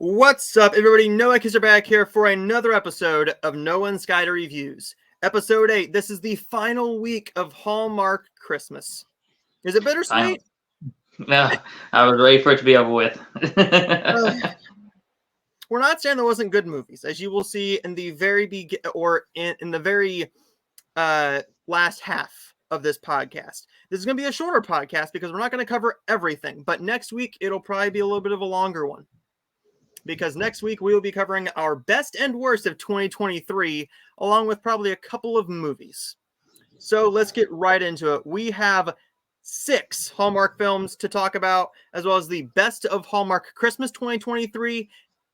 What's up, everybody? Noah Kiss are back here for another episode of Noah and Scottie Reviews. Episode 8. This is the final week of Hallmark Christmas. Is it bittersweet? No, I was ready for it to be over with. We're not saying there wasn't good movies, as you will see in the very in the very last half of this podcast. This is going to be a shorter podcast because we're not going to cover everything, but next week it'll probably be a little bit of a longer one. Because next week we will be covering our best and worst of 2023, along with probably a couple of movies. So let's get right into it. We have 6 Hallmark films to talk about, as well as the best of Hallmark Christmas 2023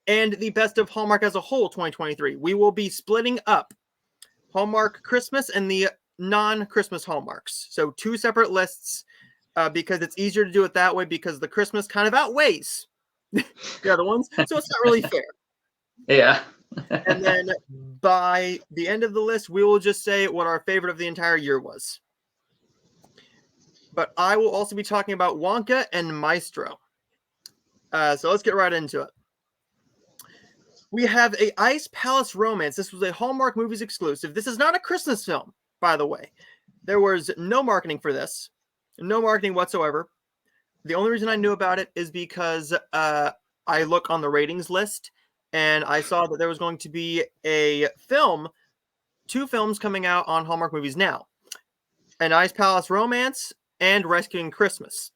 and the best of Hallmark as a whole 2023. We will be splitting up Hallmark Christmas and the non-Christmas Hallmarks. So 2 separate lists because it's easier to do it that way because the Christmas kind of outweighs the other ones, so it's not really fair. Yeah. And then by the end of the list, we will just say what our favorite of the entire year was. But I will also be talking about Wonka and Maestro. So let's get right into it. We have a Ice Palace Romance. This was a Hallmark Movies exclusive. This is not a Christmas film, by the way. There was no marketing for this. No marketing whatsoever. The only reason I knew about it is because I look on the ratings list and I saw that there was going to be a film, 2 films coming out on Hallmark Movies now. An Ice Palace Romance and Rescuing Christmas.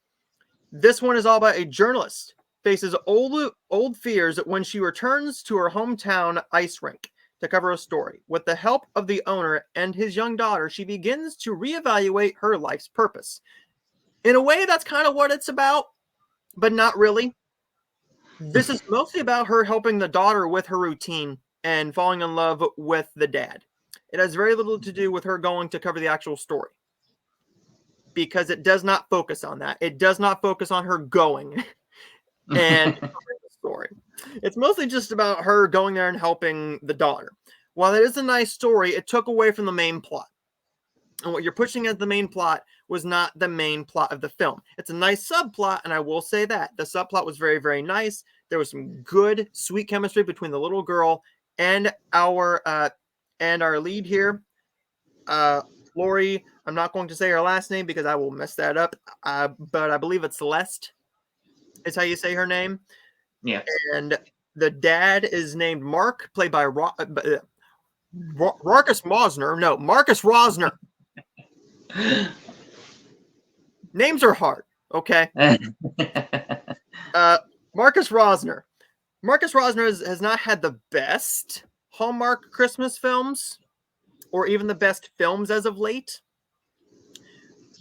This one is all about a journalist faces old fears when she returns to her hometown ice rink to cover a story. With the help of the owner and his young daughter, she begins to reevaluate her life's purpose. In a way, that's kind of what it's about, but not really. This is mostly about her helping the daughter with her routine and falling in love with the dad. It has very little to do with her going to cover the actual story because it does not focus on that. It does not focus on her going and covering the story. It's mostly just about her going there and helping the daughter. While it is a nice story, it took away from the main plot. And what you're pushing as the main plot was not the main plot of the film. It's a nice subplot, and I will say that. The subplot was very, very nice. There was some good, sweet chemistry between the little girl and our lead here, Lori. I'm not going to say her last name because I will mess that up, but I believe it's Celeste is how you say her name. Yeah. And the dad is named Mark, played by Marcus Rosner. No, Marcus Rosner. Names are hard, okay? Marcus Rosner. Marcus Rosner has not had the best Hallmark Christmas films, or even the best films as of late.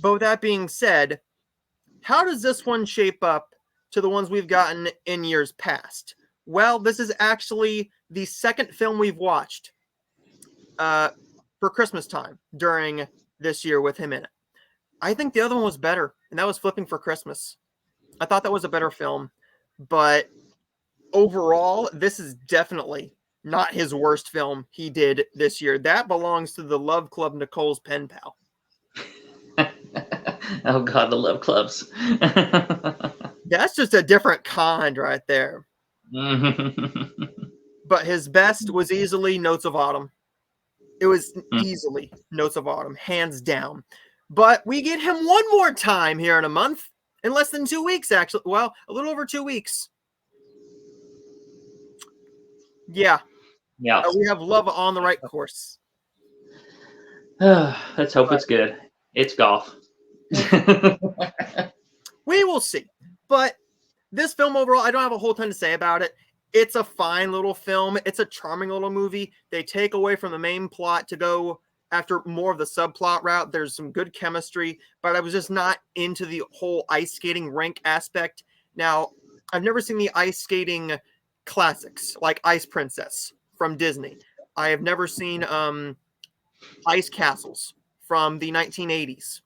But with that being said, how does this one shape up to the ones we've gotten in years past? Well, this is actually the second film we've watched for Christmas time during this year with him in it. I think the other one was better, and that was Flipping for Christmas. I thought that was a better film, but overall, this is definitely not his worst film he did this year. That belongs to the Love Club Nicole's pen pal. Oh God, the Love Clubs. That's just a different kind right there. But his best was easily Notes of Autumn. It was easily Notes of Autumn, hands down. But we get him one more time here in a month. In less than 2 weeks, actually. Well, a little over 2 weeks. Yeah. Yeah. We have Love on the Right Course. Let's hope it's good. It's golf. We will see. But this film overall, I don't have a whole ton to say about it. It's a fine little film. It's a charming little movie. They take away from the main plot to go after more of the subplot route. There's some good chemistry, but I was just not into the whole ice skating rink aspect. Now, I've never seen the ice skating classics like Ice Princess from Disney. I have never seen Ice Castles from the 1980s.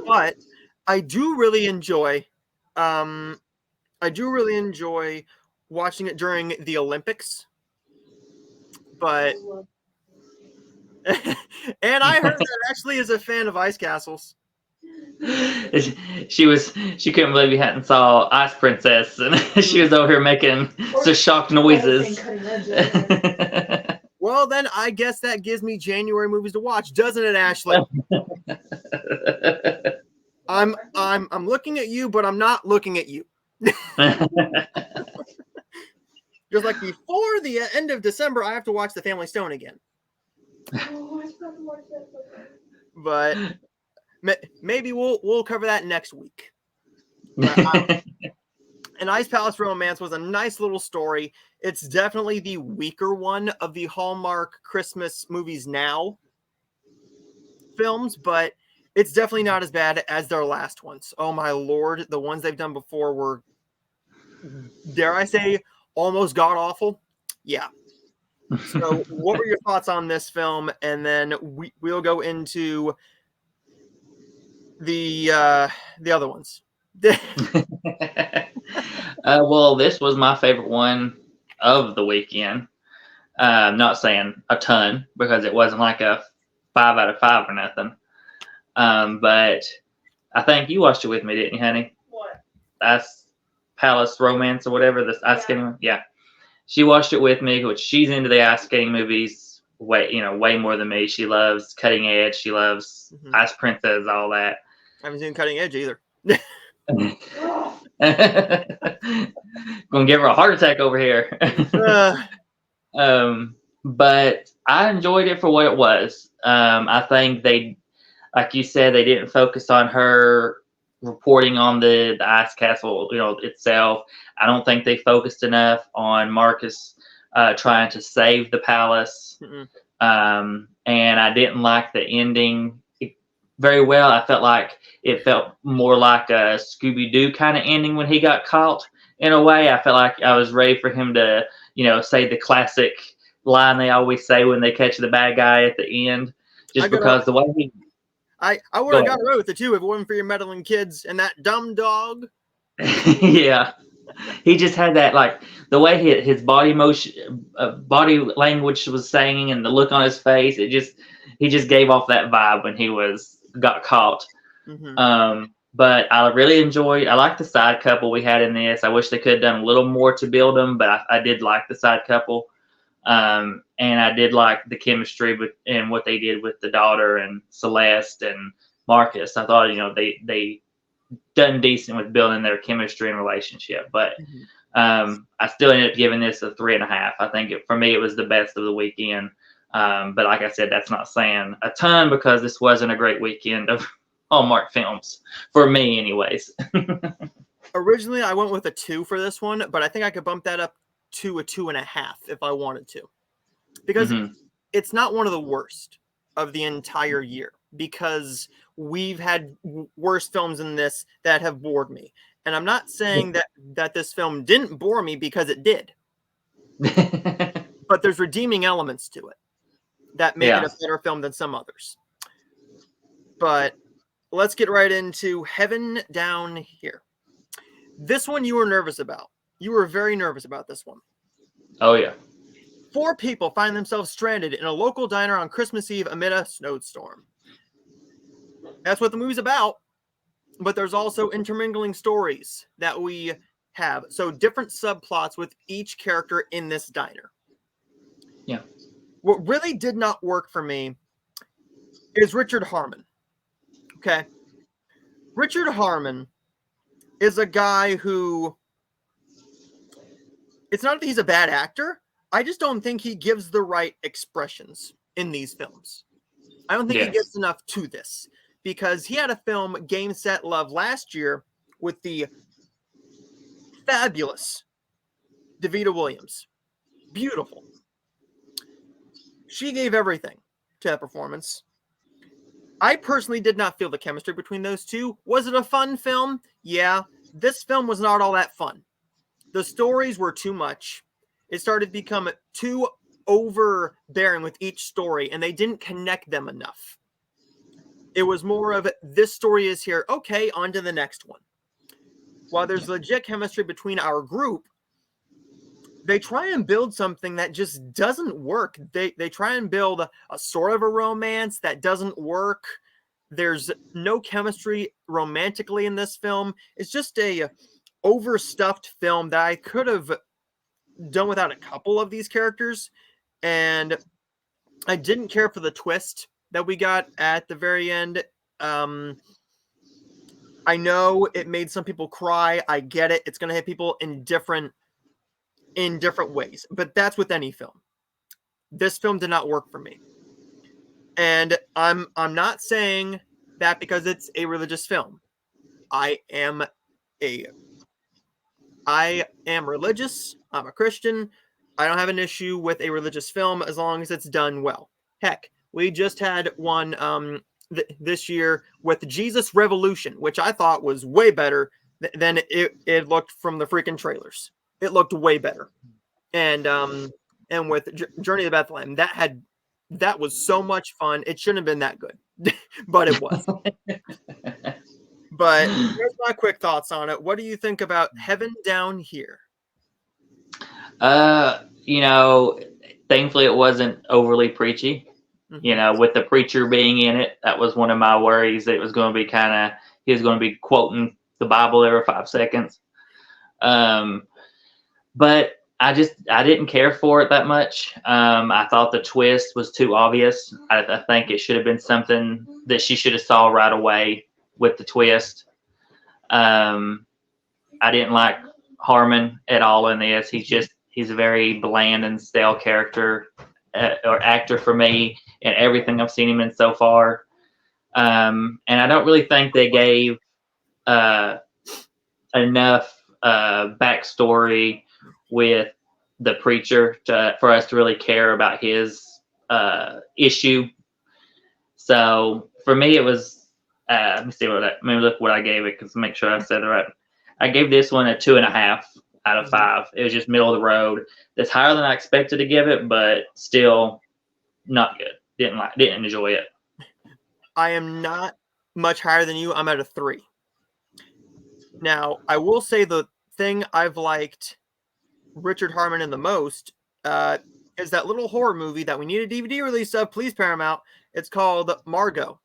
But I do really enjoy watching it during the Olympics. But and I heard that actually is a fan of Ice Castles. She couldn't believe he hadn't saw Ice Princess, and she was over here making some shocked noises. Well, then I guess that gives me January movies to watch, doesn't it, Ashley? I'm looking at you, but I'm not looking at you. Just like before the end of December, I have to watch The Family Stone again. But maybe we'll cover that next week. An Ice Palace Romance was a nice little story. It's definitely the weaker one of the Hallmark Christmas movies now films, but it's definitely not as bad as their last ones. Oh my lord, the ones they've done before were, dare I say, almost god-awful. Yeah. So what were your thoughts on this film? And then we'll go into the other ones. Well, this was my favorite one of the weekend. I'm not saying a ton because it wasn't like a 5 out of 5 or nothing. But I think you watched it with me, didn't you, honey? What? Ice Palace Romance or whatever, this ice skating one. Yeah. She watched it with me, which she's into the ice skating movies way more than me. She loves Cutting Edge. She loves Ice Princess, all that. I haven't seen Cutting Edge either. Gonna give her a heart attack over here. But I enjoyed it for what it was. I think they, like you said, they didn't focus on her reporting on the ice castle, itself. I don't think they focused enough on Marcus trying to save the palace. And I didn't like the ending very well. I felt like it felt more like a Scooby-Doo kind of ending when he got caught. In a way, I felt like I was ready for him to, say the classic line they always say when they catch the bad guy at the end. Just because the way he... I would have got away with it too if it wasn't for your meddling kids and that dumb dog. Yeah. He just had that, like, the way his body motion, body language was saying, and the look on his face, he just gave off that vibe when he got caught. But I really I like the side couple we had in this. I wish they could have done a little more to build them, but I did like the side couple. And I did like the chemistry and what they did with the daughter and Celeste and Marcus. I thought, they done decent with building their chemistry and relationship. But I still ended up giving this a 3.5. I think for me, it was the best of the weekend. But like I said, that's not saying a ton because this wasn't a great weekend of Hallmark films for me anyways. Originally, I went with a 2 for this one, but I think I could bump that up to a 2.5 if I wanted to. Because it's not one of the worst of the entire year, because we've had worse films than this that have bored me. And I'm not saying that this film didn't bore me, because it did. But there's redeeming elements to it that make it a better film than some others. But let's get right into Heaven Down Here. This one you were nervous about. You were very nervous about this one. Oh, yeah. 4 people find themselves stranded in a local diner on Christmas Eve amid a snowstorm. That's what the movie's about. But there's also intermingling stories that we have. So different subplots with each character in this diner. Yeah. What really did not work for me is Richard Harmon. Okay. Richard Harmon is a guy who, it's not that he's a bad actor. I just don't think he gives the right expressions in these films. I don't think he gives enough to this, because he had a film, Game, Set, Love, last year with the fabulous Davida Williams. Beautiful. She gave everything to that performance. I personally did not feel the chemistry between those two. Was it a fun film? Yeah. This film was not all that fun. The stories were too much. It started to become too overbearing with each story, and they didn't connect them enough. It was more of, this story is here. Okay, on to the next one. While there's legit chemistry between our group, they try and build something that just doesn't work. They try and build a sort of a romance that doesn't work. There's no chemistry romantically in this film. It's just a overstuffed film that I could have done without a couple of these characters. And I didn't care for the twist that we got at the very end. I know it made some people cry. I get it. It's going to hit people in different ways, but that's with any film. This film did not work for me. And I'm not saying that because it's a religious film. I am religious. I'm a Christian. I don't have an issue with a religious film as long as it's done well. Heck, we just had one this year with Jesus Revolution, which I thought was way better than it looked from the freaking trailers. It looked way better. And with Journey to Bethlehem, that was so much fun. It shouldn't have been that good, but it was. But here's my quick thoughts on it. What do you think about Heaven Down Here? You know, thankfully it wasn't overly preachy. Mhm. You know, with the preacher being in it, that was one of my worries. That it was going to be he was going to be quoting the Bible every 5 seconds. But I didn't care for it that much. I thought the twist was too obvious. I think it should have been something that she should have saw right away with the twist. I didn't like Harmon at all in this. He's a very bland and stale character or actor for me in everything I've seen him in so far. And I don't really think they gave enough backstory with the preacher for us to really care about his issue. So for me, it was. Let me see look what I gave it because make sure I said it right. I gave this one a 2.5 out of 5. It was just middle of the road. That's higher than I expected to give it, but still not good. Didn't enjoy it. I am not much higher than you. I'm at a 3. Now, I will say the thing I've liked Richard Harmon in the most is that little horror movie that we need a DVD release of. Please, Paramount. It's called Margot.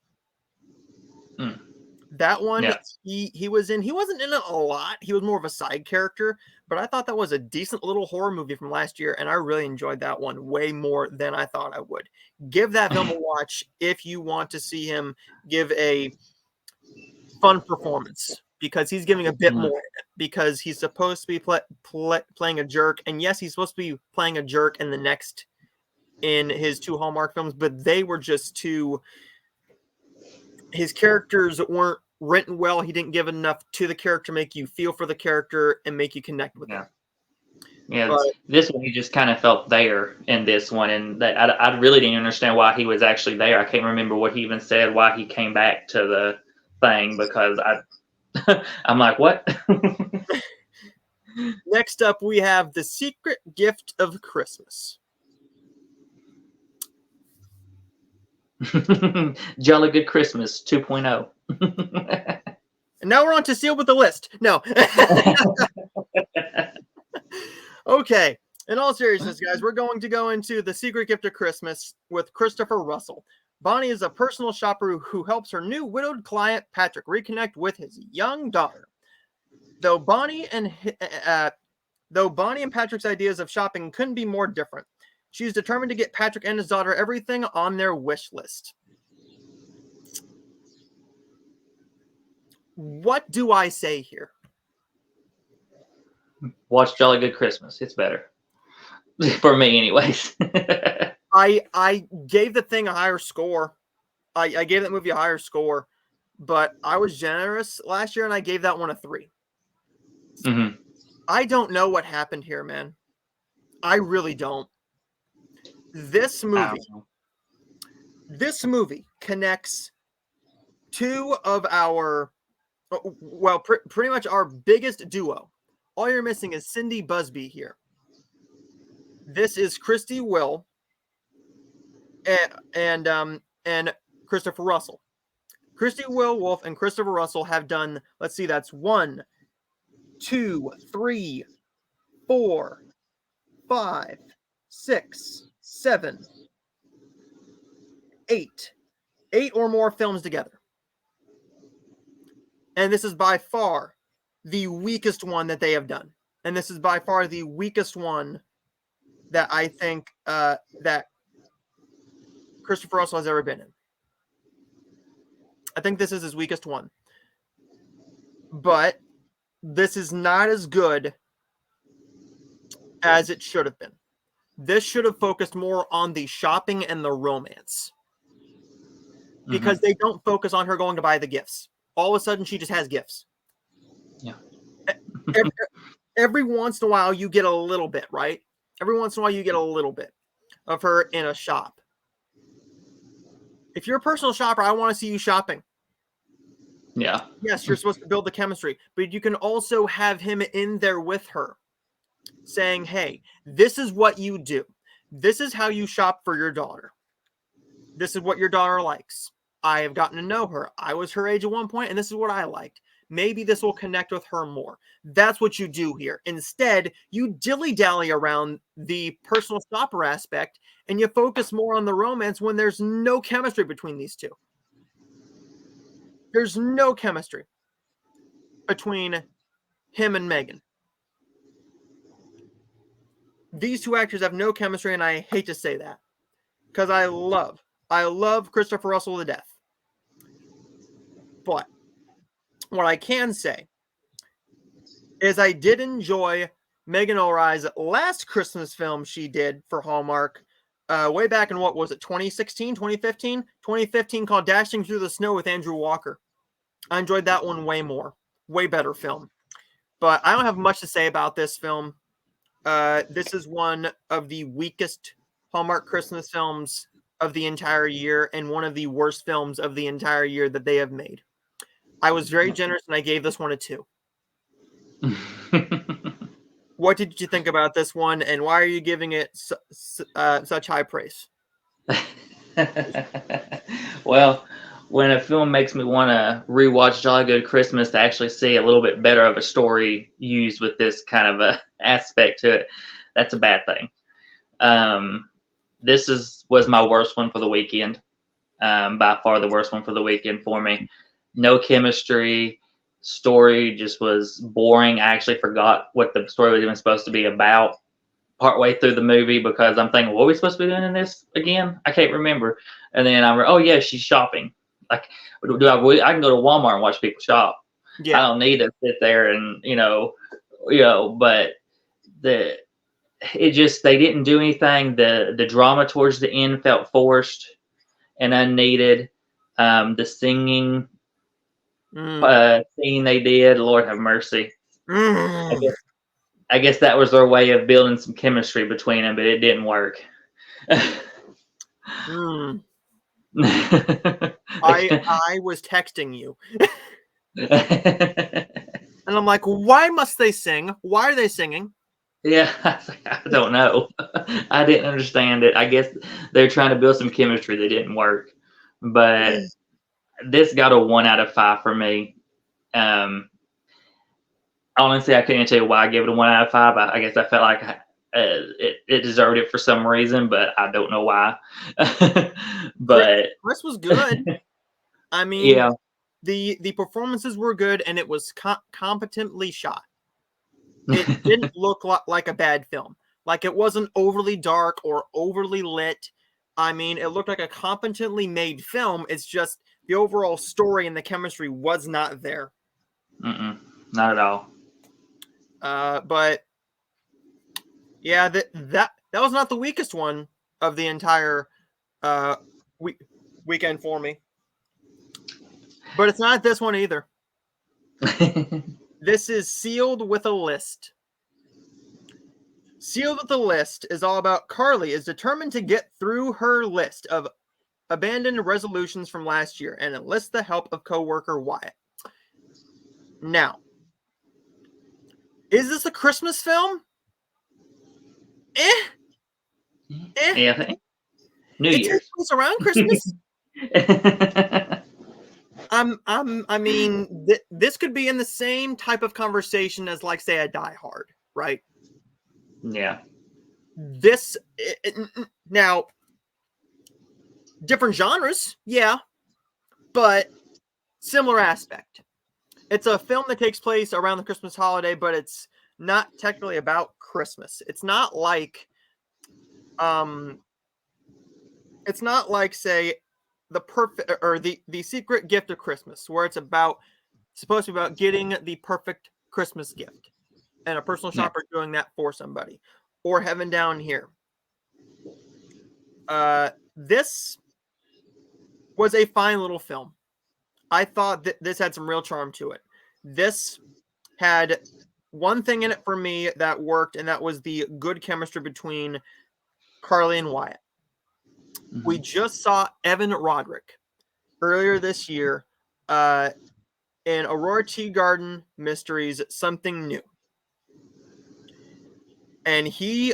That one, yes. He was in. He wasn't in it a lot. He was more of a side character, but I thought that was a decent little horror movie from last year, and I really enjoyed that one way more than I thought I would. Give that film a watch if you want to see him give a fun performance, because he's giving a bit more in it, because he's supposed to be playing a jerk, and yes, he's supposed to be playing a jerk in his 2 Hallmark films, but they were just too. His characters weren't written well. He didn't give enough to the character, make you feel for the character and make you connect with him. Yeah, but this one he just kind of felt there in this one, and that I really didn't understand why he was actually there. I can't remember what he even said, why he came back to the thing, because I'm like, what? Next up, we have The Secret Gift of Christmas. Jolly Good Christmas 2.0. And now we're on to Seal with the List. No. Okay. In all seriousness, guys, we're going to go into The Secret Gift of Christmas with Christopher Russell. Bonnie is a personal shopper who helps her new widowed client, Patrick, reconnect with his young daughter. Though Bonnie and Patrick's ideas of shopping couldn't be more different, she's determined to get Patrick and his daughter everything on their wish list. What do I say here? Watch Jolly Good Christmas. It's better. For me, anyways. I gave the thing a higher score. I gave that movie a higher score, but I was generous last year and I gave that one a 3. Mm-hmm. I don't know what happened here, man. I really don't. This movie connects 2 of our, pretty much our biggest duo. All you're missing is Cindy Busby here. This is Christy Will and Christopher Russell. Christy Will Wolf and Christopher Russell have done, let's see, that's 1, 2, 3, 4, 5, 6, 7, 8 or more films together. And this is by far the weakest one that they have done. And this is by far the weakest one that I think that Christopher Russell has ever been in. I think this is his weakest one. But this is not as good as it should have been. This should have focused more on the shopping and the romance. Because they don't focus on her going to buy the gifts. All of a sudden, she just has gifts. Yeah. Every once in a while, you get a little bit, right? Every once in a while, you get a little bit of her in a shop. If you're a personal shopper, I want to see you shopping. Yeah. Yes, you're supposed to build the chemistry, but you can also have him in there with her saying, hey, this is what you do. This is how you shop for your daughter. This is what your daughter likes. I have gotten to know her. I was her age at one point, and this is what I liked. Maybe this will connect with her more. That's what you do here. Instead, you dilly-dally around the personal shopper aspect, and you focus more on the romance when there's no chemistry between these two. There's no chemistry between him and Megan. These two actors have no chemistry, and I hate to say that. Because I love Christopher Russell to death. But what I can say is I did enjoy Megan O'Reilly's last Christmas film she did for Hallmark way back in, what was it, 2016, 2015? 2015, called Dashing Through the Snow with Andrew Walker. I enjoyed that one way more. Way better film. But I don't have much to say about this film. This is one of the weakest Hallmark Christmas films of the entire year and one of the worst films of the entire year that they have made. I was very generous and I gave this one a 2. What did you think about this one, and why are you giving it such high praise? Well, when a film makes me want to rewatch Jolly Good Christmas to actually see a little bit better of a story used with this kind of a aspect to it, that's a bad thing. This was my worst one for the weekend. By far the worst one for the weekend for me. No chemistry. Story just was boring. I actually forgot what the story was even supposed to be about partway through the movie because I'm thinking, what are we supposed to be doing in this again? I can't remember. And then oh yeah, she's shopping. Like, I can go to Walmart and watch people shop. Yeah. I don't need to sit there and but they didn't do anything. The drama towards the end felt forced and unneeded. The singing scene they did, Lord have mercy. I guess that was their way of building some chemistry between them, but it didn't work. I was texting you. And I'm like, why must they sing? Why are they singing? Yeah, I don't know. I didn't understand it. I guess they're trying to build some chemistry that didn't work. But this got a 1 out of 5 for me. Honestly, I can't tell you why I gave it a 1 out of 5. I guess I felt like it deserved it for some reason, but I don't know why. But Chris was good. I mean, yeah. The performances were good, and it was competently shot. It didn't look like a bad film. Like, it wasn't overly dark or overly lit. I mean, it looked like a competently made film. It's just the overall story and the chemistry was not there. Not at all. But yeah, that was not the weakest one of the entire weekend for me. But it's not this one either. This is Sealed with a List. Sealed with a List is all about Carly is determined to get through her list of abandoned resolutions from last year and enlists the help of co-worker Wyatt. Now, is this a Christmas film? Yeah, I think. New Year's. It takes place around Christmas. I mean, this could be in the same type of conversation as, like, say, a Die Hard, right? Yeah. Now, different genres, yeah, but similar aspect. It's a film that takes place around the Christmas holiday, but it's not technically about Christmas. It's not like say the perfect or the secret gift of Christmas, where it's supposed to be about getting the perfect Christmas gift and a personal Yeah. shopper doing that for somebody, or Heaven Down Here. This was a fine little film. I thought that this had some real charm to it. This had one thing in it for me that worked, and that was the good chemistry between Carly and Wyatt. We just saw Evan Roderick earlier this year in Aurora Tea Garden Mysteries Something New. And he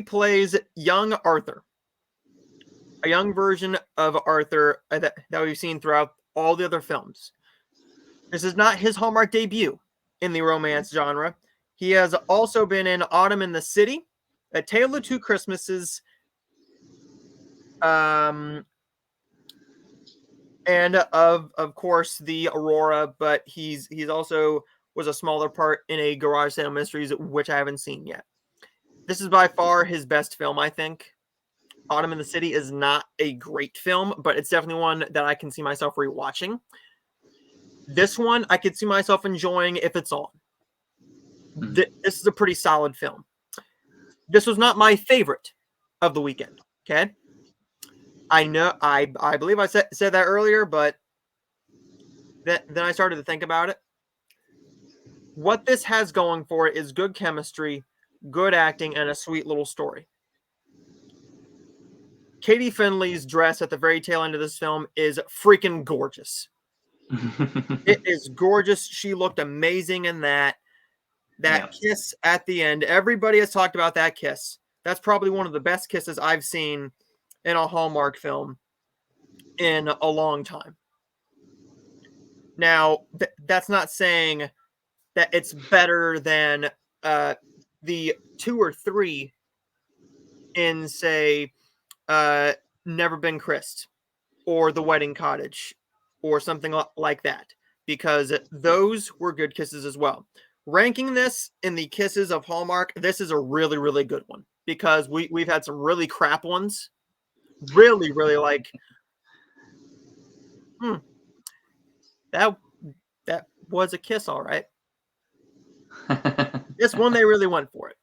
plays young Arthur, a young version of Arthur that we've seen throughout all the other films. This is not his Hallmark debut in the romance genre. He has also been in Autumn in the City, A Tale of Two Christmases, and of course the Aurora, but he's also was a smaller part in a Garage Sale Mysteries, which I haven't seen yet. This is by far his best film, I think. Autumn in the City is not a great film, but it's definitely one that I can see myself rewatching. This one I could see myself enjoying if it's on. This is a pretty solid film. This was not my favorite of the weekend. Okay, I know I believe I said that earlier, but then I started to think about it. What this has going for it is good chemistry, good acting, and a sweet little story. Katie Finley's dress at the very tail end of this film is freaking gorgeous. It is gorgeous. She looked amazing in that. That kiss at the end. Everybody has talked about that kiss. That's probably one of the best kisses I've seen in a Hallmark film in a long time. Now, that's not saying that it's better than the 2 or 3 in, say, Never Been Kissed or The Wedding Cottage or something like that, because those were good kisses as well. Ranking this in the kisses of Hallmark, this is a really, really good one, because we've had some really crap ones. Really, really like, that was a kiss, all right. This one, they really went for it.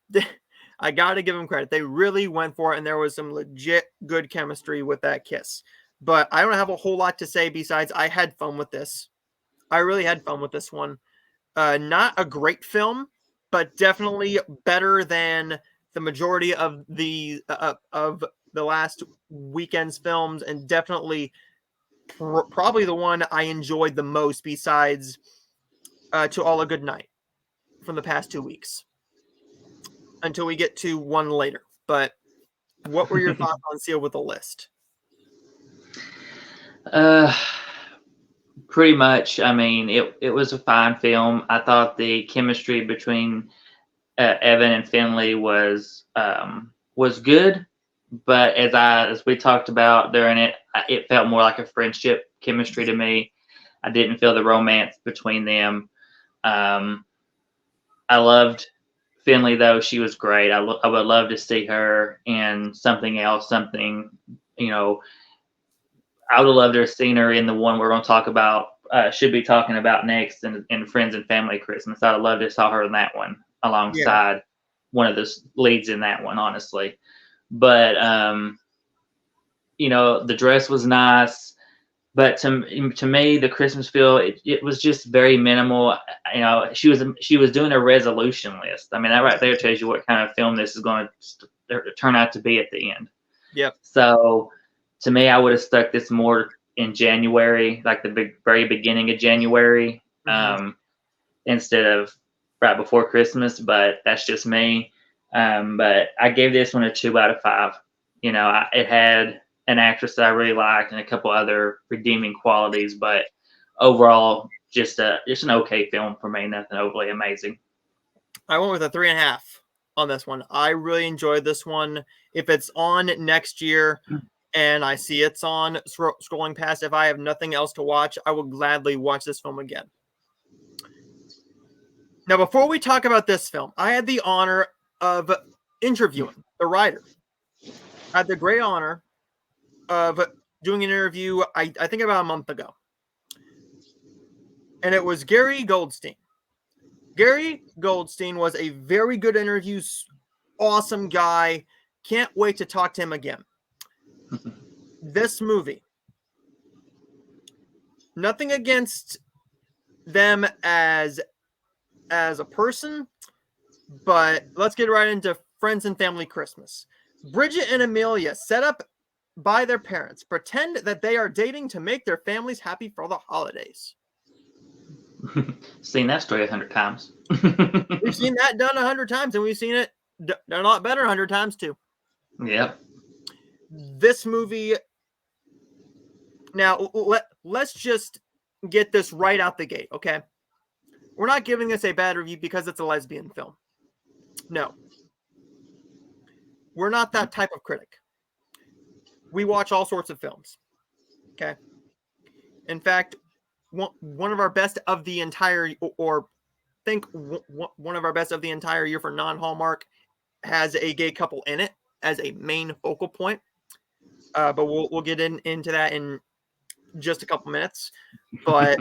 I got to give them credit. They really went for it, and there was some legit good chemistry with that kiss. But I don't have a whole lot to say besides I had fun with this. I really had fun with this one. Not a great film, but definitely better than the majority of the last weekend's films, and definitely probably the one I enjoyed the most besides To All a Good Night from the past 2 weeks, until we get to one later. But what were your thoughts on Seal with a List? Pretty much. I mean, it was a fine film. I thought the chemistry between Evan and Finley was good, but as we talked about during it, it felt more like a friendship chemistry to me. I didn't feel the romance between them. I loved Finley, though. She was great. I would love to see her in something else, something, you know. I would have loved to have seen her in the one we're going to talk about, should be talking about next, in Friends and Family Christmas. I would love to have saw her in that one alongside one of the leads in that one, honestly. But, the dress was nice. But to me, the Christmas feel, it was just very minimal. She was doing a resolution list. I mean, that right there tells you what kind of film this is going to turn out to be at the end. Yep. So, to me, I would have stuck this more in January, like the very beginning of January, instead of right before Christmas. But that's just me. But I gave this one a 2 out of 5. It had an actress that I really liked and a couple other redeeming qualities, but overall, just an okay film for me. Nothing overly amazing. I went with a 3.5 on this one. I really enjoyed this one. If it's on next year and I see it's on scrolling past, if I have nothing else to watch, I will gladly watch this film again. Now, before we talk about this film, I had the honor of interviewing the writer. I had the great honor of doing an interview, I think about a month ago. And it was Gary Goldstein. Gary Goldstein was a very good interview, awesome guy. Can't wait to talk to him again. This movie, nothing against them as a person, but let's get right into Friends and Family Christmas. Bridget and Amelia, set up by their parents, pretend that they are dating to make their families happy for the holidays. Seen that story 100 times. We've seen that done 100 times, and we've seen it done a lot better 100 times too. Yep. This movie. Now, let's just get this right out the gate, okay? We're not giving this a bad review because it's a lesbian film. No. We're not that type of critic. We watch all sorts of films, okay? In fact, one of our best of the entire, or think one of our best of the entire year for non-Hallmark has a gay couple in it as a main focal point. But we'll get into that in just a couple minutes. But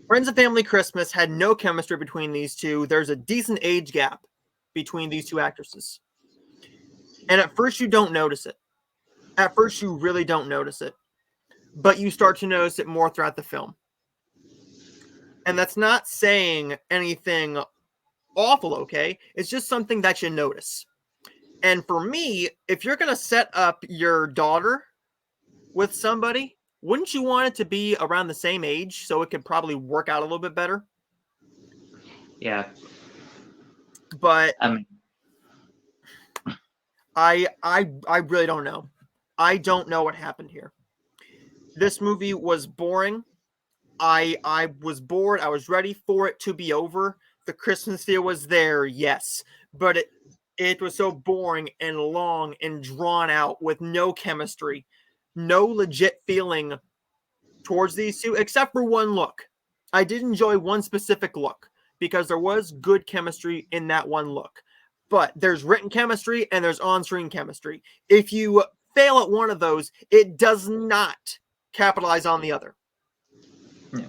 Friends and Family Christmas had no chemistry between these two. There's a decent age gap between these two actresses. And at first you don't notice it. At first you really don't notice it. But you start to notice it more throughout the film. And that's not saying anything awful, okay? It's just something that you notice. And for me, if you're going to set up your daughter with somebody, wouldn't you want it to be around the same age so it could probably work out a little bit better? Yeah. But I really don't know. I don't know what happened here. This movie was boring. I was bored. I was ready for it to be over. The Christmas feel was there, yes. But it was so boring and long and drawn out with no chemistry. No legit feeling towards these two, except for one look. I did enjoy one specific look because there was good chemistry in that one look. But there's written chemistry and there's on-screen chemistry. If you fail at one of those, it does not capitalize on the other. Yeah.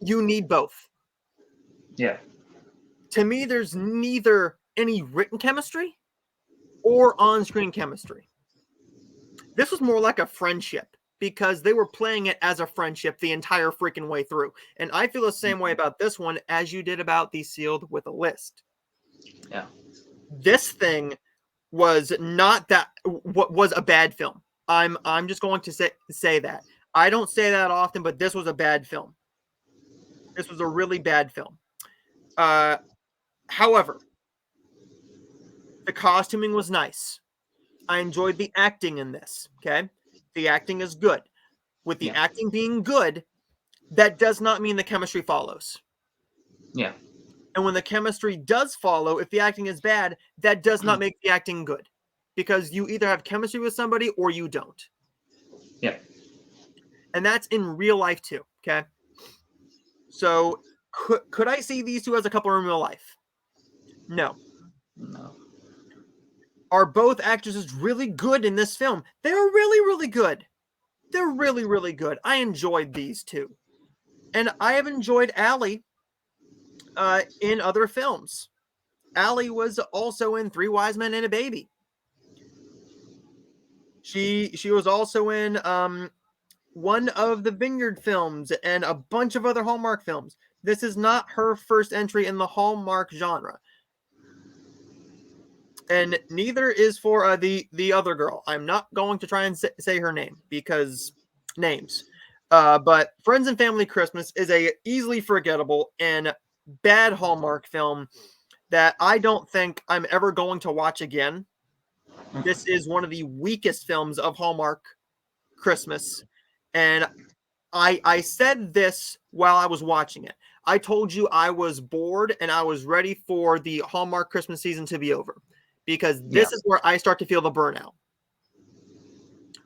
You need both. Yeah. To me, there's neither any written chemistry or on-screen chemistry. This was more like a friendship because they were playing it as a friendship the entire freaking way through. And I feel the same way about this one as you did about the Sealed with a List. Yeah. This thing was not that what was a bad film. I'm just going to say that. I don't say that often, but this was a bad film. This was a really bad film. However, the costuming was nice. I enjoyed the acting in this, okay? The acting is good. With the acting being good, that does not mean the chemistry follows. Yeah. And when the chemistry does follow, if the acting is bad, that does not make the acting good. Because you either have chemistry with somebody or you don't. Yeah. And that's in real life too, okay? So, could I see these two as a couple in real life? No. No. Are both actresses really good in this film? They're really, really good. They're really, really good. I enjoyed these two. And I have enjoyed Allie in other films. Allie was also in Three Wise Men and a Baby. She was also in one of the Vineyard films and a bunch of other Hallmark films. This is not her first entry in the Hallmark genre. And neither is for the other girl. I'm not going to try and say her name because names. But Friends and Family Christmas is a easily forgettable and bad Hallmark film that I don't think I'm ever going to watch again. This is one of the weakest films of Hallmark Christmas. And I said this while I was watching it. I told you I was bored and I was ready for the Hallmark Christmas season to be over. Because this is where I start to feel the burnout.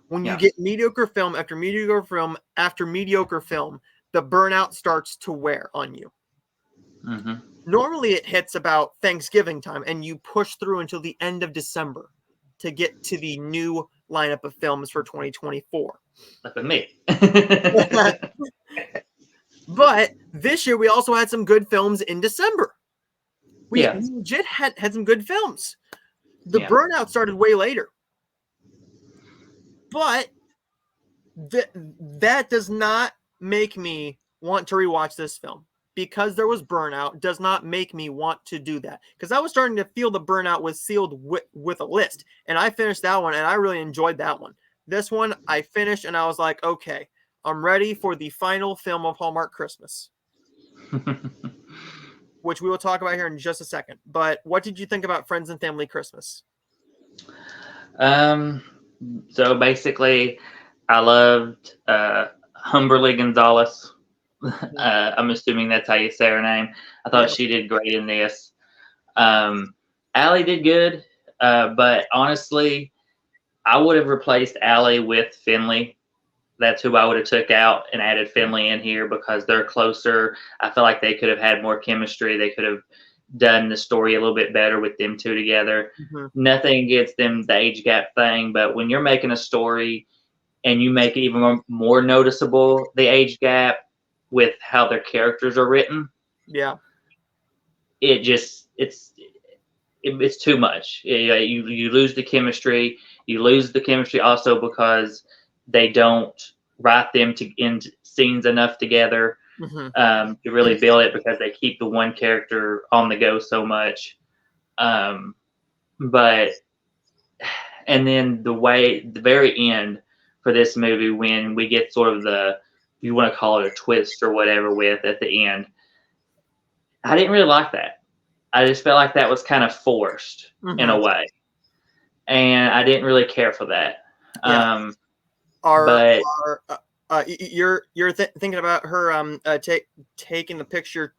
When you get mediocre film after mediocre film after mediocre film, the burnout starts to wear on you. Mm-hmm. Normally it hits about Thanksgiving time, and you push through until the end of December to get to the new lineup of films for 2024. Like with me. But this year we also had some good films in December. We Yeah. legit had some good films. The Yeah. burnout started way later. But that does not make me want to rewatch this film. Because there was burnout does not make me want to do that. Because I was starting to feel the burnout was sealed with a list. And I finished that one, and I really enjoyed that one. This one, I finished, and I was like, okay, I'm ready for the final film of Hallmark Christmas, which we will talk about here in just a second. But what did you think about Friends and Family Christmas? So basically, I loved Humberly Gonzalez. I'm assuming that's how you say her name. I thought Yeah. she did great in this. Allie did good, but honestly, I would have replaced Allie with Finley. That's who I would have took out and added Finley in here because they're closer. I feel like they could have had more chemistry. They could have done the story a little bit better with them two together. Mm-hmm. Nothing against them, the age gap thing, but when you're making a story and you make it even more noticeable, the age gap with how their characters are written, Yeah. it just it's too much. You lose the chemistry. You lose the chemistry also because they don't write them to end scenes enough together to really build it because they keep the one character on the go so much. But and then the very end for this movie when we get sort of you want to call it a twist or whatever with at the end, I didn't really like that. I just felt like that was kind of forced in a way, and I didn't really care for that. Yeah. But You're thinking about her taking the picture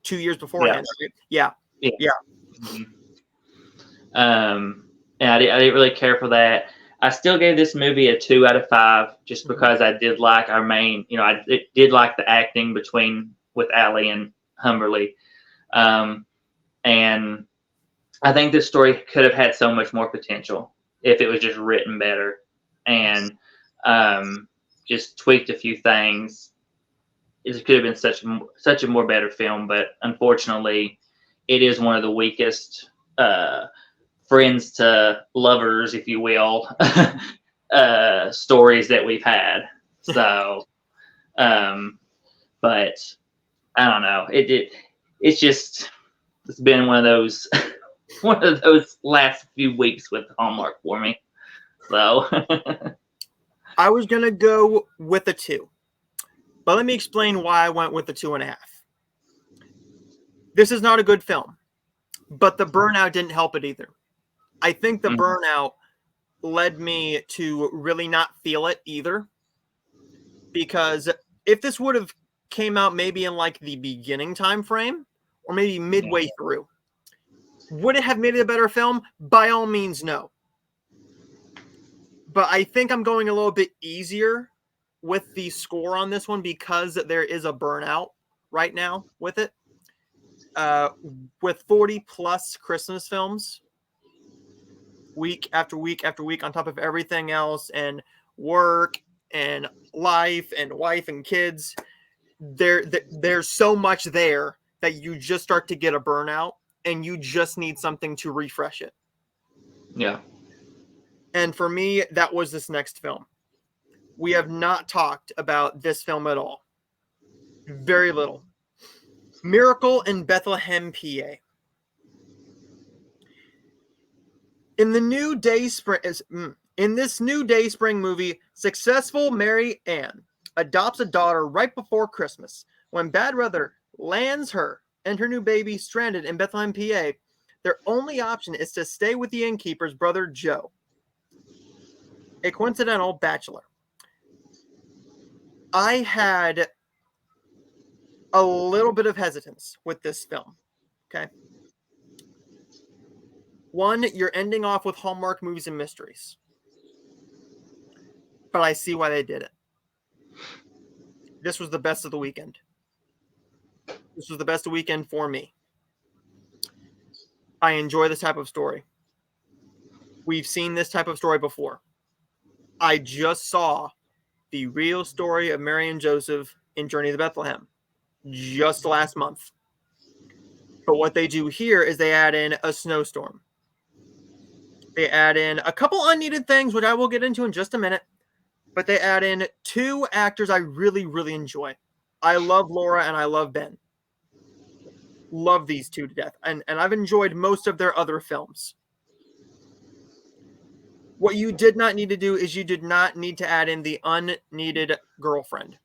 2 years beforehand. Yeah. Mm-hmm. And I didn't really care for that. I still gave this movie a 2 out of 5 just because I did like our main, I did like the acting with Allie and Humberly. And I think this story could have had so much more potential if it was just written better and just tweaked a few things. It could have been such a more better film, but unfortunately, it is one of the weakest friends to lovers, if you will, stories that we've had. So, but I don't know. It's been one of those last few weeks with Hallmark for me. So I was gonna go with a 2, but let me explain why I went with the 2.5. This is not a good film, but the burnout didn't help it either. I think the burnout led me to really not feel it either, because if this would have came out maybe in like the beginning time frame or maybe midway through, would it have made it a better film? By all means, no. But I think I'm going a little bit easier with the score on this one because there is a burnout right now with it. With 40 plus Christmas films week after week after week on top of everything else and work and life and wife and kids, there's so much there that you just start to get a burnout and you just need something to refresh it. Yeah. And for me, that was this next film. We have not talked about this film at all. Very little. Miracle in Bethlehem, PA. In this new Dayspring movie, successful Mary Ann adopts a daughter right before Christmas. When bad weather lands her and her new baby stranded in Bethlehem, PA, their only option is to stay with the innkeeper's brother Joe, a coincidental bachelor. I had a little bit of hesitance with this film. Okay. One, you're ending off with Hallmark movies and mysteries. But I see why they did it. This was the best of the weekend. This was the best of the weekend for me. I enjoy this type of story. We've seen this type of story before. I just saw the real story of Mary and Joseph in Journey to Bethlehem just last month. But what they do here is they add in a snowstorm. They add in a couple unneeded things, which I will get into in just a minute. But they add in two actors I really, really enjoy. I love Laura and I love Ben. Love these two to death. And I've enjoyed most of their other films. What you did not need to do is you did not need to add in the unneeded girlfriend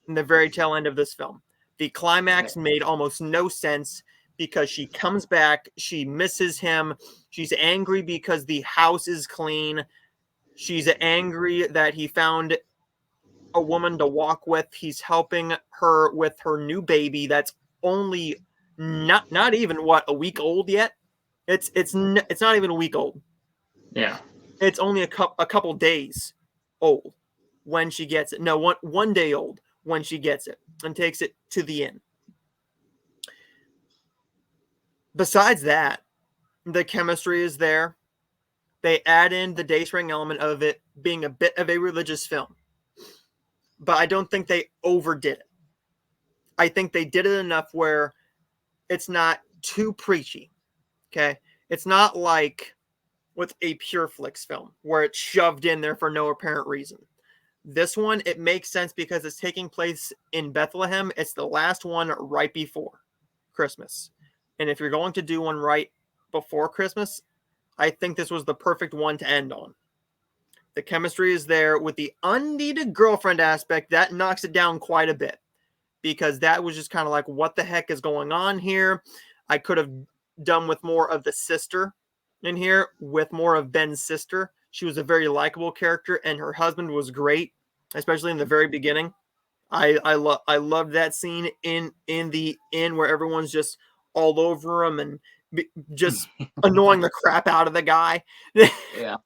in the very tail end of this film. The climax made almost no sense because she comes back, she misses him, she's angry because the house is clean, she's angry that he found a woman to walk with, he's helping her with her new baby that's only not even a week old yet. It's not even a week old. Yeah. It's only a couple days old when she gets it. No, one day old when she gets it and takes it to the inn. Besides that, the chemistry is there. They add in the day spring element of it being a bit of a religious film. But I don't think they overdid it. I think they did it enough where it's not too preachy. Okay? It's not like with a Pure Flix film where it's shoved in there for no apparent reason. This one, it makes sense because it's taking place in Bethlehem. It's the last one right before Christmas. And if you're going to do one right before Christmas, I think this was the perfect one to end on. The chemistry is there with the unneeded girlfriend aspect. That knocks it down quite a bit because that was just kind of like, what the heck is going on here? I could have done with more of the sister in here, with more of Ben's sister. She was a very likable character, and her husband was great, especially in the very beginning. I loved that scene in the inn where everyone's just all over him and just annoying the crap out of the guy. Yeah.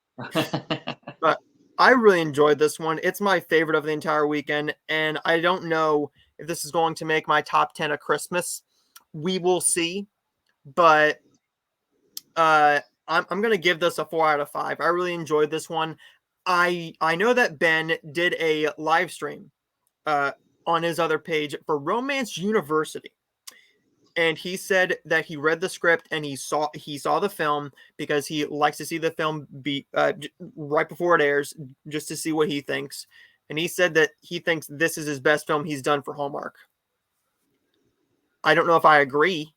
But I really enjoyed this one. It's my favorite of the entire weekend, and I don't know if this is going to make my top 10 of Christmas. We will see, but I'm going to give this a 4 out of 5. I really enjoyed this one. I know that Ben did a live stream on his other page for Romance University. And he said that he read the script and he saw the film because he likes to see the film be right before it airs just to see what he thinks. And he said that he thinks this is his best film he's done for Hallmark. I don't know if I agree,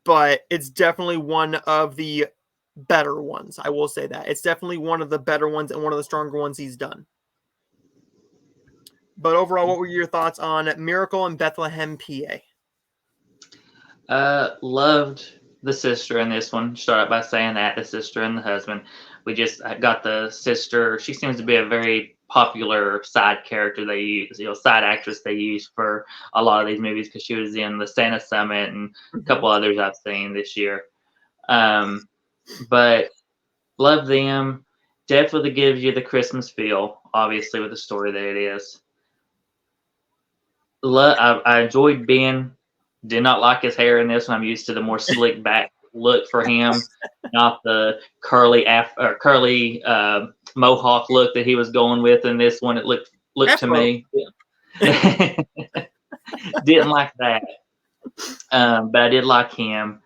but it's definitely one of the better ones. I will say that. It's definitely one of the better ones and one of the stronger ones he's done. But overall, what were your thoughts on Miracle in Bethlehem, PA? Loved the sister in this one. Start out by saying that the sister and the husband. We just got the sister. She seems to be a very popular side character they use, side actress they use for a lot of these movies because she was in the Santa Summit and a couple others I've seen this year. But love them. Definitely gives you the Christmas feel, obviously, with the story that it is. I enjoyed Ben. Did not like his hair in this one. I'm used to the more slick back look for him, not the curly mohawk look that he was going with in this one. It looked to me. Didn't like that, but I did like him.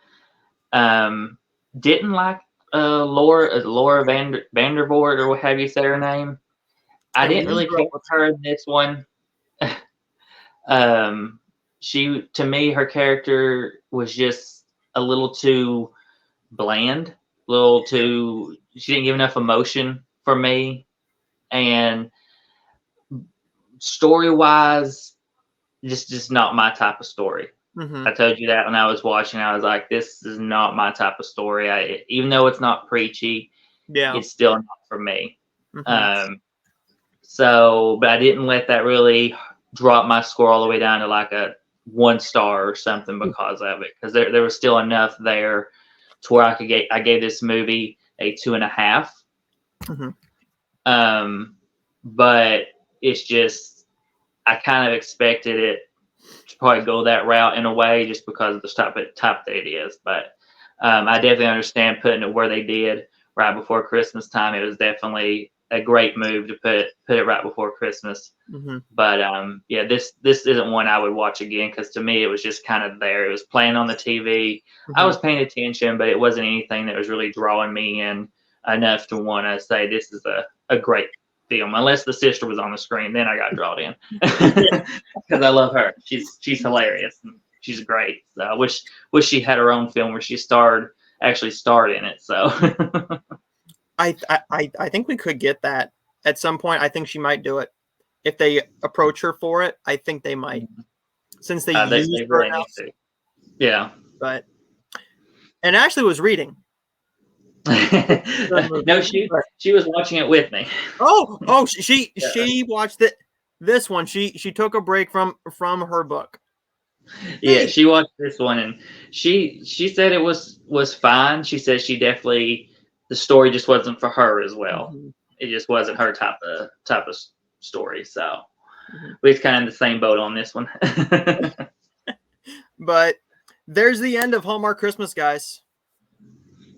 Didn't like Laura Vandervoort or what have you say her name. I didn't really care with her in this one. She, to me, her character was just a little too bland, she didn't give enough emotion for me. And story-wise, just not my type of story. Mm-hmm. I told you that when I was watching, I was like, this is not my type of story. Even though it's not preachy, it's still not for me. Mm-hmm. But I didn't let that really drop my score all the way down to like a 1 star or something because of it, because there was still enough there to where I gave this movie a 2.5. Mm-hmm. But it's just I kind of expected it to probably go that route in a way just because of the type that it is. But I definitely understand putting it where they did right before Christmas time. It was definitely a great move to put it right before Christmas. Mm-hmm. But yeah, this isn't one I would watch again because to me it was just kind of there. It was playing on the TV. I was paying attention, but it wasn't anything that was really drawing me in enough to want to say this is a great film. Unless the sister was on the screen, then I got drawn in because I love her. She's hilarious. And she's great. So I wish she had her own film where she actually starred in it. So I think we could get that at some point. I think she might do it if they approach her for it. I think they might, since they use they her really now. need to. Yeah. But and Ashley was reading. No, she was watching it with me. Oh, she watched it. This one, she took a break from her book. Yeah, she watched this one and she said it was fine. She said she definitely the story just wasn't for her as well. It just wasn't her type of story. So we're kind of in the same boat on this one. But there's the end of Hallmark Christmas, guys.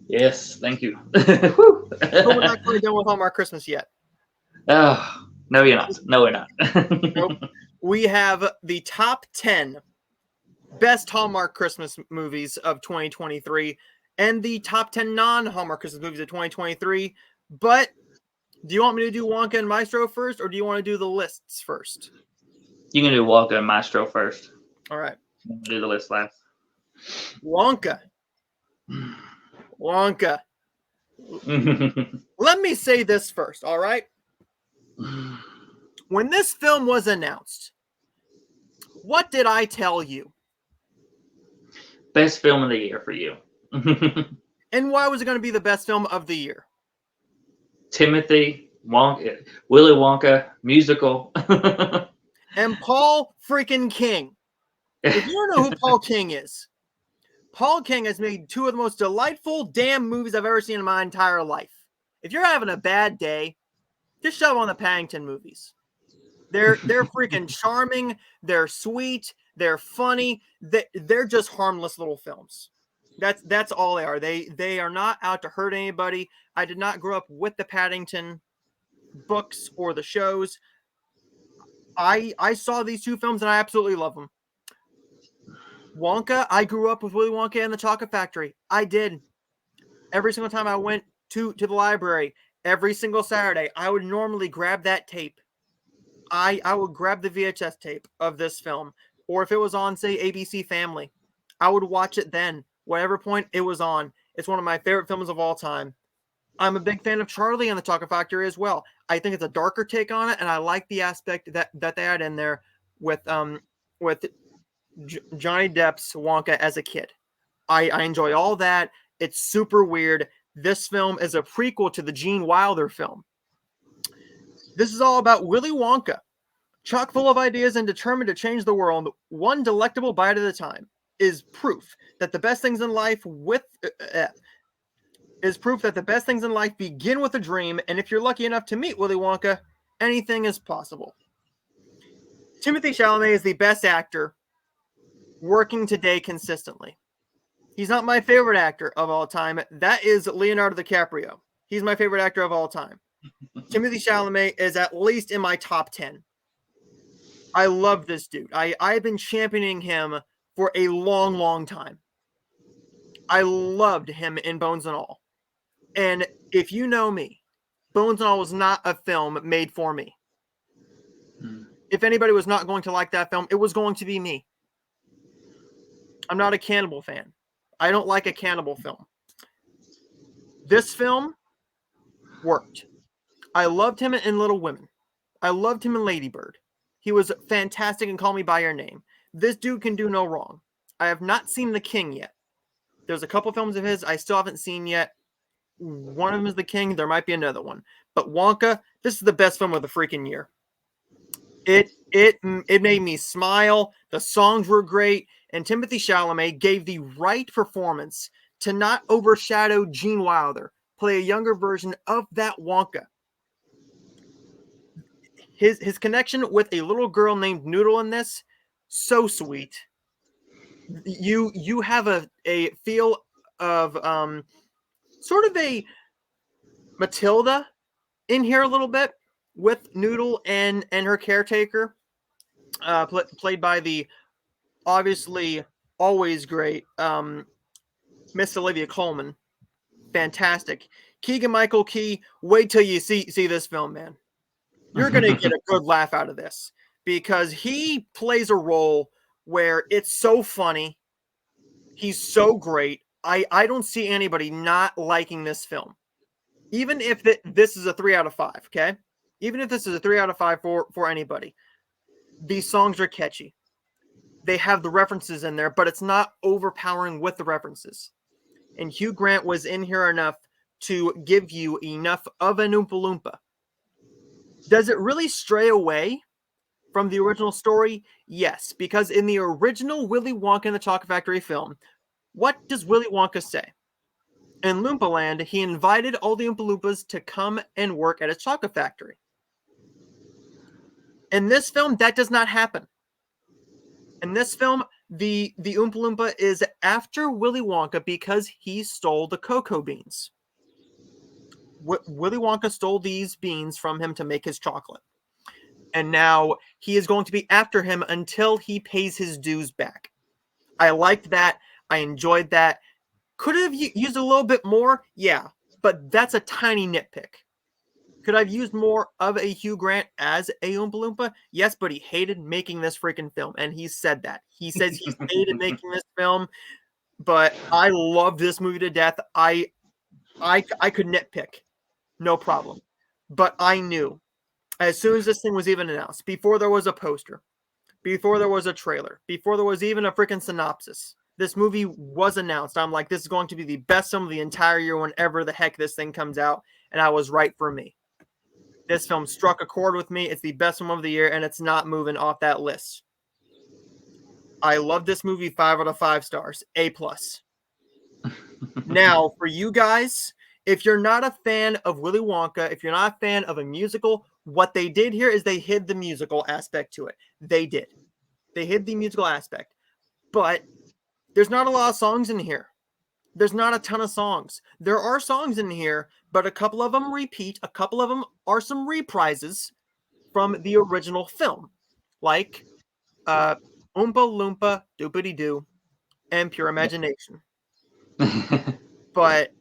Yes, thank you. But we're not quite done with Hallmark Christmas yet. Oh, no, you're not. No, we're not. Nope. We have the top 10 best Hallmark Christmas movies of 2023 and the top 10 non-Hallmark Christmas movies of 2023. But do you want me to do Wonka and Maestro first, or do you want to do the lists first? You can do Wonka and Maestro first. All right. Do the list last. Wonka. Let me say this first, all right? When this film was announced, what did I tell you? Best film of the year for you. And why was it going to be the best film of the year? Timothy, Wonka, Willy Wonka, musical. And Paul freaking King. If you don't know who Paul King is, Paul King has made two of the most delightful damn movies I've ever seen in my entire life. If you're having a bad day, just shove on the Paddington movies. They're freaking charming. They're sweet. They're funny. They're just harmless little films. That's all they are. They are not out to hurt anybody. I did not grow up with the Paddington books or the shows. I saw these two films and I absolutely love them. Wonka, I grew up with Willy Wonka and the Chocolate Factory. I did. Every single time I went to the library, every single Saturday, I would normally grab that tape. I would grab the VHS tape of this film. Or if it was on, say, ABC Family, I would watch it then. Whatever point it was on. It's one of my favorite films of all time. I'm a big fan of Charlie and the Chocolate Factory as well. I think it's a darker take on it, and I like the aspect that they had in there with Johnny Depp's Wonka as a kid. I enjoy all that. It's super weird. This film is a prequel to the Gene Wilder film. This is all about Willy Wonka, chock full of ideas and determined to change the world, one delectable bite at a time, is proof that the best things in life begin with a dream, and if you're lucky enough to meet Willy Wonka, anything is possible. Timothée Chalamet is the best actor working today consistently. He's not my favorite actor of all time. That is Leonardo DiCaprio. He's my favorite actor of all time. Timothée Chalamet is at least in my top 10. I love this dude. I've been championing him for a long, long time. I loved him in Bones and All. And if you know me, Bones and All was not a film made for me. If anybody was not going to like that film, it was going to be me. I'm not a cannibal fan. I don't like a cannibal film. This film worked. I loved him in Little Women. I loved him in Lady Bird. He was fantastic in Call Me By Your Name. This dude can do no wrong. I have not seen The King yet. There's a couple films of his I still haven't seen yet. One of them is The King. There might be another one. But Wonka, this is the best film of the freaking year. It made me smile. The songs were great. And Timothée Chalamet gave the right performance to not overshadow Gene Wilder. Play a younger version of that Wonka. His connection with a little girl named Noodle in this, so sweet. You have a feel of sort of a Matilda in here a little bit with Noodle and her caretaker, played by the obviously always great Miss Olivia Colman. Fantastic. Keegan-Michael Key, wait till you see this film, man. You're going to get a good laugh out of this because he plays a role where it's so funny. He's so great. I don't see anybody not liking this film. Even if this is a 3 out of 5, okay? Even if this is a 3 out of 5 for anybody. These songs are catchy. They have the references in there, but it's not overpowering with the references. And Hugh Grant was in here enough to give you enough of an Oompa Loompa. Does it really stray away from the original story? Yes, because in the original Willy Wonka and the Chocolate Factory film, what does Willy Wonka say? In Loompa Land, he invited all the Oompa Loompas to come and work at a chocolate factory. In this film, that does not happen. In this film, the Oompa Loompa is after Willy Wonka because he stole the cocoa beans. Willy Wonka stole these beans from him to make his chocolate. And now he is going to be after him until he pays his dues back. I liked that. I enjoyed that. Could have used a little bit more? Yeah, but that's a tiny nitpick. Could I have used more of a Hugh Grant as a Oompa Loompa? Yes, but he hated making this freaking film, and he said that. He says he hated making this film, but I love this movie to death. I could nitpick, no problem. But I knew, as soon as this thing was even announced, before there was a poster, before there was a trailer, before there was even a freaking synopsis, this movie was announced. I'm like, this is going to be the best film of the entire year whenever the heck this thing comes out, and I was right for me. This film struck a chord with me. It's the best film of the year, and it's not moving off that list. I love this movie. 5 out of 5 stars. A+. Now, for you guys, if you're not a fan of Willy Wonka, if you're not a fan of a musical, what they did here is they hid the musical aspect to it. They did. They hid the musical aspect. But there's not a lot of songs in here. There's not a ton of songs. There are songs in here, but a couple of them repeat. A couple of them are some reprises from the original film, like Oompa Loompa Doopity Doo and Pure Imagination. But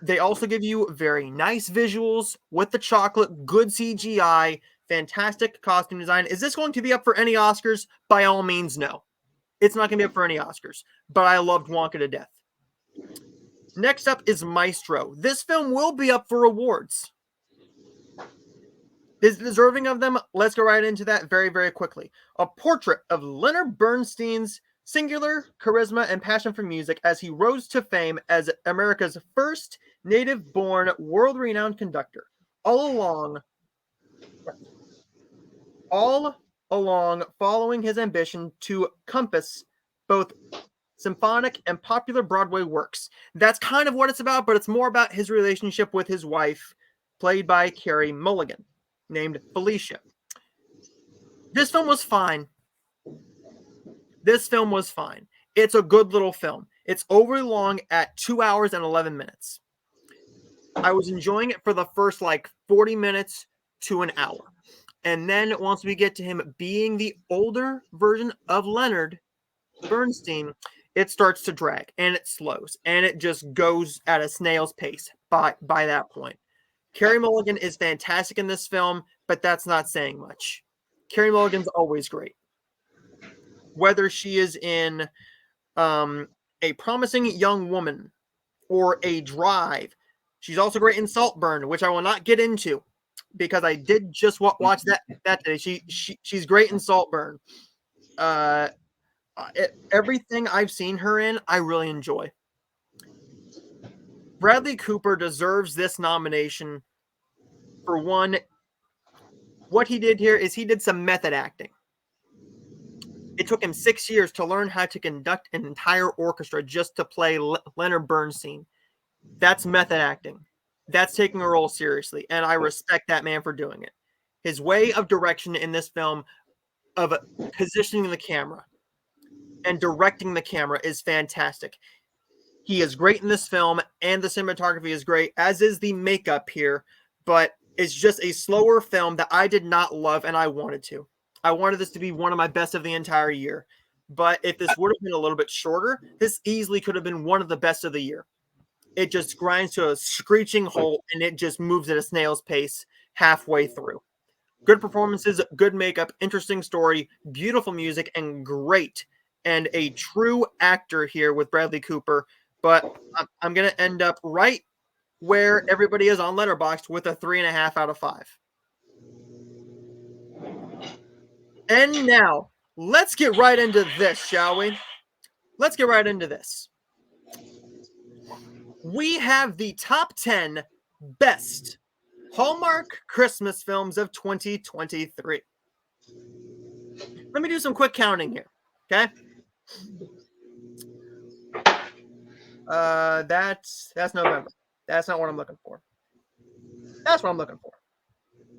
they also give you very nice visuals with the chocolate, good CGI, fantastic costume design. Is this going to be up for any Oscars? By all means, no. It's not going to be up for any Oscars, but I loved Wonka to death. Next up is Maestro. This film will be up for awards. Is it deserving of them? Let's go right into that very, very quickly. A portrait of Leonard Bernstein's singular charisma and passion for music as he rose to fame as America's first native-born, world-renowned conductor. All along following his ambition to compass both symphonic and popular Broadway works. That's kind of what it's about, but it's more about his relationship with his wife, played by Carey Mulligan, named Felicia. This film was fine. It's a good little film. It's overly long at 2 hours and 11 minutes. I was enjoying it for the first 40 minutes to an hour. And then once we get to him being the older version of Leonard Bernstein, it starts to drag and it slows and it just goes at a snail's pace by that point. Carey Mulligan is fantastic in this film, but that's not saying much. Carey Mulligan's always great. Whether she is in A Promising Young Woman or A Drive, she's also great in Saltburn, which I will not get into because I did just watch that today. She's great in Saltburn. Everything I've seen her in, I really enjoy. Bradley Cooper deserves this nomination for one. What he did here is he did some method acting. It took him 6 years to learn how to conduct an entire orchestra just to play Leonard Bernstein. That's method acting. That's taking a role seriously, and I respect that man for doing it. His way of direction in this film, of positioning the camera and directing the camera, is fantastic. He is great in this film, and the cinematography is great, as is the makeup here. But it's just a slower film that I did not love, and I wanted to. I wanted this to be one of my best of the entire year. But if this would have been a little bit shorter, this easily could have been one of the best of the year. It just grinds to a screeching halt, and it just moves at a snail's pace halfway through. Good performances, good makeup, interesting story, beautiful music, and great. And a true actor here with Bradley Cooper. But I'm going to end up right where everybody is on Letterboxd with a 3.5 out of 5. And now, let's get right into this, shall we? Let's get right into this. We have the top 10 best Hallmark Christmas films of 2023. Let me do some quick counting here, okay? That's November. That's not what I'm looking for. That's what I'm looking for.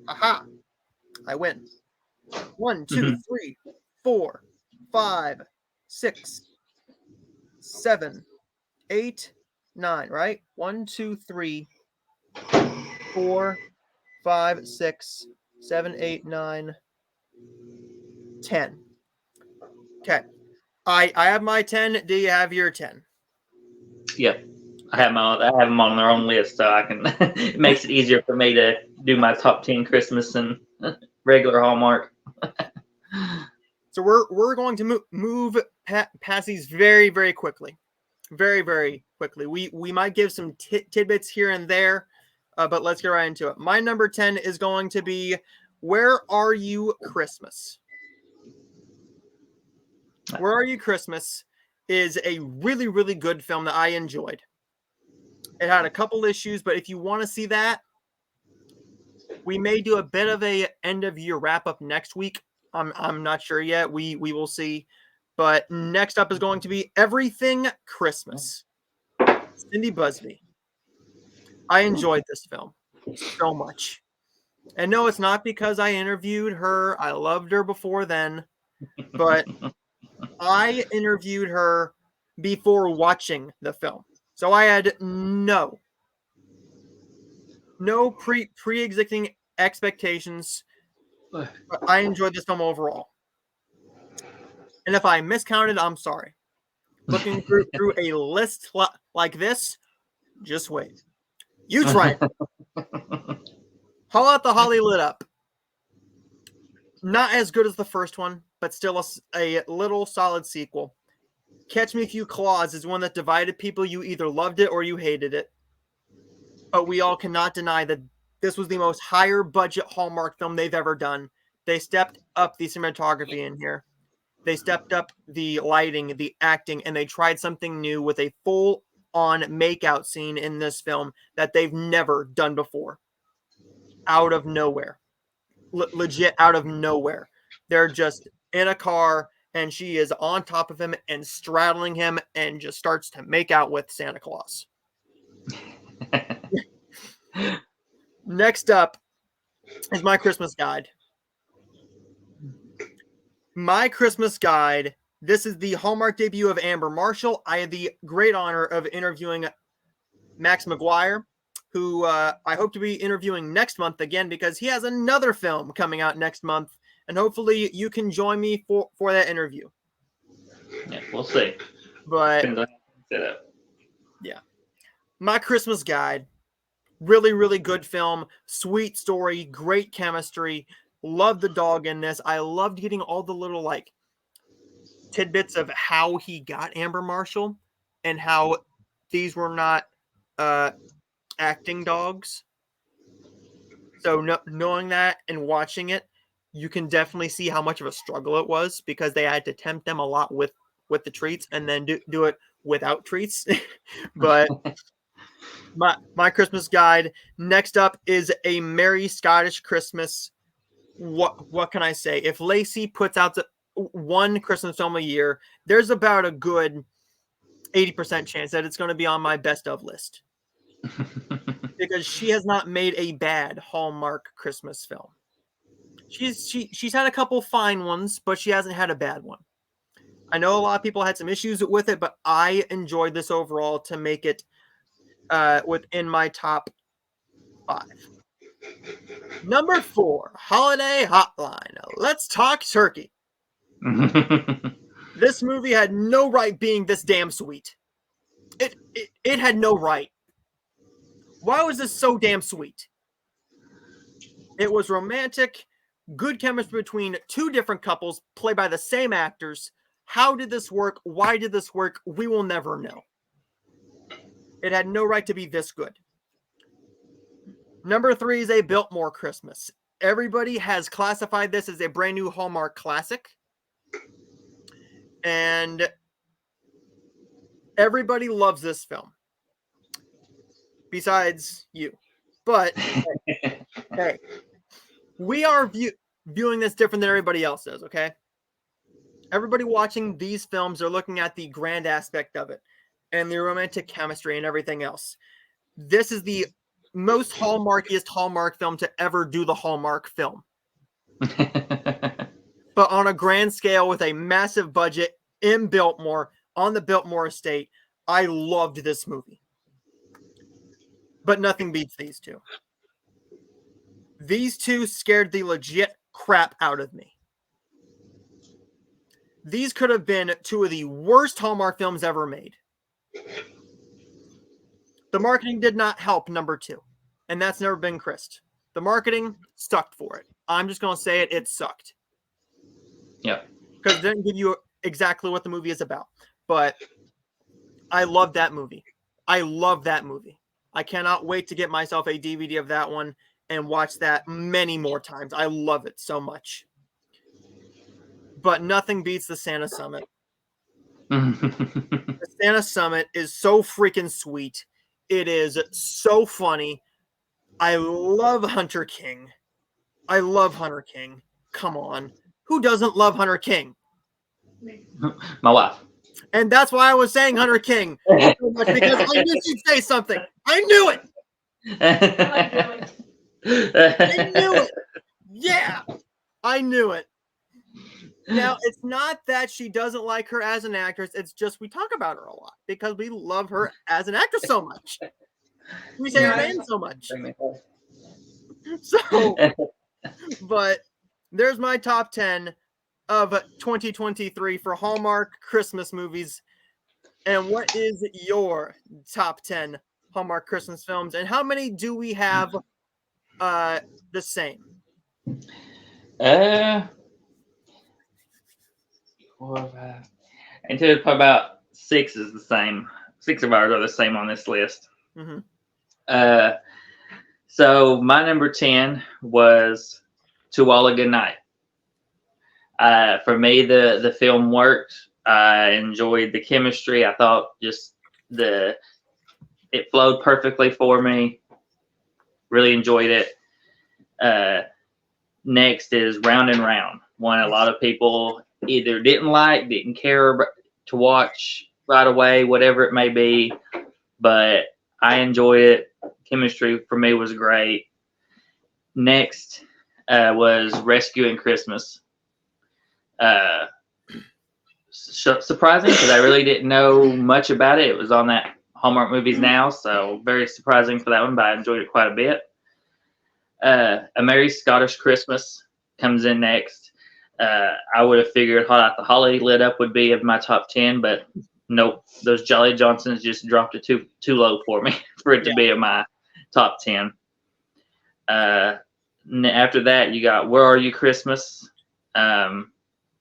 Aha! I win. 1, 2, 3, 4, 5, 6, 7, 8, 9. Right? 1, 2, 3, 4, 5, 6, 7, 8, 9, 10. Okay. I have my 10. Do you have your 10? Yep. I have them on their own list, so I can. It makes it easier for me to do my top 10 Christmas and regular Hallmark. So we're going to move past these very, very quickly. Very, very quickly. We might give some tidbits here and there, but let's get right into it. My number 10 is going to be Where Are You Christmas? Where Are You Christmas is a really, really good film that I enjoyed. It had a couple issues, but if you want to see that, we may do a bit of a end of year wrap up next week. I'm not sure yet. We will see. But next up is going to be Everything Christmas. Cindy Busby. I enjoyed this film so much. And no, it's not because I interviewed her. I loved her before then. But I interviewed her before watching the film. So I had no pre-existing expectations. But I enjoyed this film overall. And if I miscounted, I'm sorry. Looking through a list like this, just wait. You try it. Haul Out the Holly Lit Up. Not as good as the first one, but still a little solid sequel. Catch Me If You Claus is one that divided people. You either loved it or you hated it. But we all cannot deny that this was the most higher budget Hallmark film they've ever done. They stepped up the cinematography in here. They stepped up the lighting, the acting, and they tried something new with a full-on makeout scene in this film that they've never done before. Out of nowhere. Legit out of nowhere. They're just in a car, and she is on top of him and straddling him and just starts to make out with Santa Claus. Next up is My Christmas Guide. My Christmas Guide. This is the Hallmark debut of Amber Marshall. I had the great honor of interviewing Max McGuire, who I hope to be interviewing next month again because he has another film coming out next month, and hopefully you can join me for that interview. Yeah, we'll see. But yeah, My Christmas Guide. Really, really good film. Sweet story. Great chemistry. Love the dog in this. I loved getting all the little tidbits of how he got Amber Marshall and how these were not acting dogs. So knowing that and watching it, you can definitely see how much of a struggle it was because they had to tempt them a lot with the treats and then do it without treats. But my Christmas Guide. Next up is A Merry Scottish Christmas. What can I say? If Lacey puts out one Christmas film a year, there's about a good 80% chance that it's going to be on my best of list. Because she has not made a bad Hallmark Christmas film. She's had a couple fine ones, but she hasn't had a bad one. I know a lot of people had some issues with it, but I enjoyed this overall to make it within my top 5. Number 4, Holiday Hotline. Let's talk turkey. This movie had no right being this damn sweet. It had no right. Why was this so damn sweet? It was romantic, good chemistry between two different couples played by the same actors. How did this work? Why did this work? We will never know. It had no right to be this good. Number 3 is A Biltmore Christmas. Everybody has classified this as a brand new Hallmark classic. And everybody loves this film. Besides you. But, hey, we are viewing this different than everybody else does, okay? Everybody watching these films are looking at the grand aspect of it and the romantic chemistry and everything else. This is the most Hallmarkiest Hallmark film to ever do the Hallmark film. But on a grand scale with a massive budget in Biltmore, on the Biltmore estate, I loved this movie. But nothing beats these two. These two scared the legit crap out of me. These could have been two of the worst Hallmark films ever made. The marketing did not help number 2. And that's never been Christ. The marketing sucked for it. I'm just going to say it sucked. Yep. Because it didn't give you exactly what the movie is about. But I love that movie. I love that movie. I cannot wait to get myself a DVD of that one and watch that many more times. I love it so much. But nothing beats the Santa Summit. The Santa Summit is so freaking sweet. It is so funny. I love Hunter King. I love Hunter King. Come on. Who doesn't love Hunter King? My wife. And that's why I was saying Hunter King so much, because I knew she'd say something. I knew it. I knew it. Yeah. I knew it. Now, it's not that she doesn't like her as an actress. It's just we talk about her a lot because we love her as an actress so much. We say her name so much. So, but there's my top 10 of 2023 for Hallmark Christmas movies. And what is your top 10 Hallmark Christmas films? And how many do we have the same? 4, 5. Until probably about 6 is the same. 6 of ours are the same on this list. Mm-hmm. So my number 10 was To All a Good Night. For me, the film worked. I enjoyed the chemistry. I thought just it flowed perfectly for me. Really enjoyed it. Next is Round and Round, one a lot of people either didn't like, didn't care to watch right away, whatever it may be, but I enjoyed it. Chemistry for me was great. Next was Rescuing Christmas. Surprising because I really didn't know much about it. It was on that Hallmark Movies Now, so very surprising for that one, but I enjoyed it quite a bit. A Merry Scottish Christmas comes in next. I would have figured Hot Out the Holly Lit Up would be of my top 10, but nope. Those Jolly Johnsons just dropped it too low for me for it to be in my top 10. After that, you got Where Are You Christmas?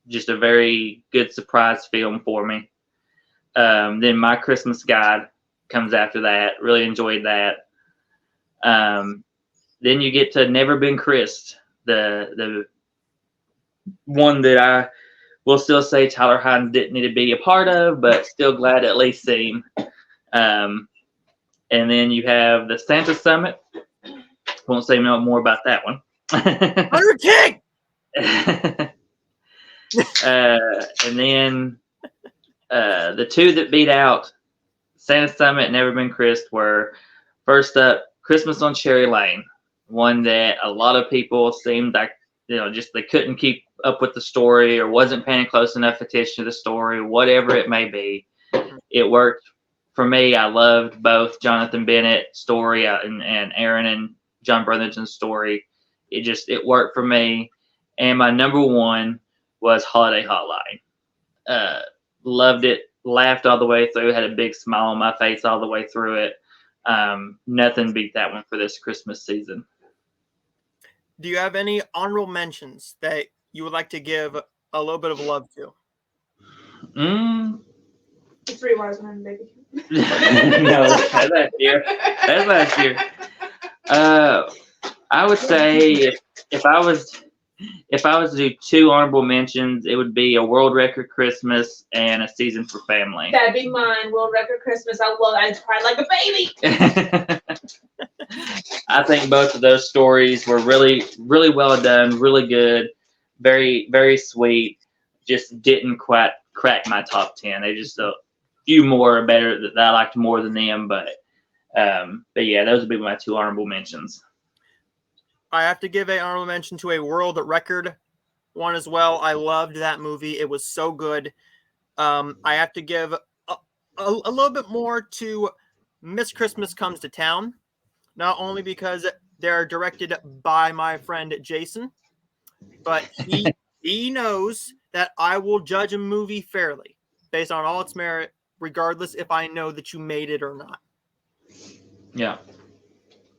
Just a very good surprise film for me. Then My Christmas Guide comes after that. Really enjoyed that. Then you get to Never Been Kissed, the one that I will still say Tyler Hines didn't need to be a part of, but still glad to at least seen. And then you have the Santa Summit. Won't say no more about that one. Hunter King! And then the two that beat out Santa Summit and Never Been Kissed were, first up, Christmas on Cherry Lane, one that a lot of people seemed like, just they couldn't keep up with the story or wasn't paying close enough attention to the story, whatever it may be. It worked for me. I loved both Jonathan Bennett's story and Aaron and John Brotherton's story. It worked for me. And my number one was Holiday Hotline. Loved it. Laughed all the way through. Had a big smile on my face all the way through it. Nothing beat that one for this Christmas season. Do you have any honorable mentions that you would like to give a little bit of love to? The Three Wise Men, baby. No, that's last year. That's last year. I would say if I was to do two honorable mentions, it would be A World Record Christmas and A Season for Family. That'd be mine. World Record Christmas. I cried like a baby. I think both of those stories were really, really well done, really good, very, very sweet. Just didn't quite crack my top 10. They just a few more better that I liked more than them, but yeah, those would be my two honorable mentions. I have to give an honorable mention to A World Record one as well. I loved that movie. It was so good. I have to give a little bit more to Miss Christmas Comes to Town, not only because they're directed by my friend Jason, but he knows that I will judge a movie fairly based on all its merit, regardless if I know that you made it or not. Yeah.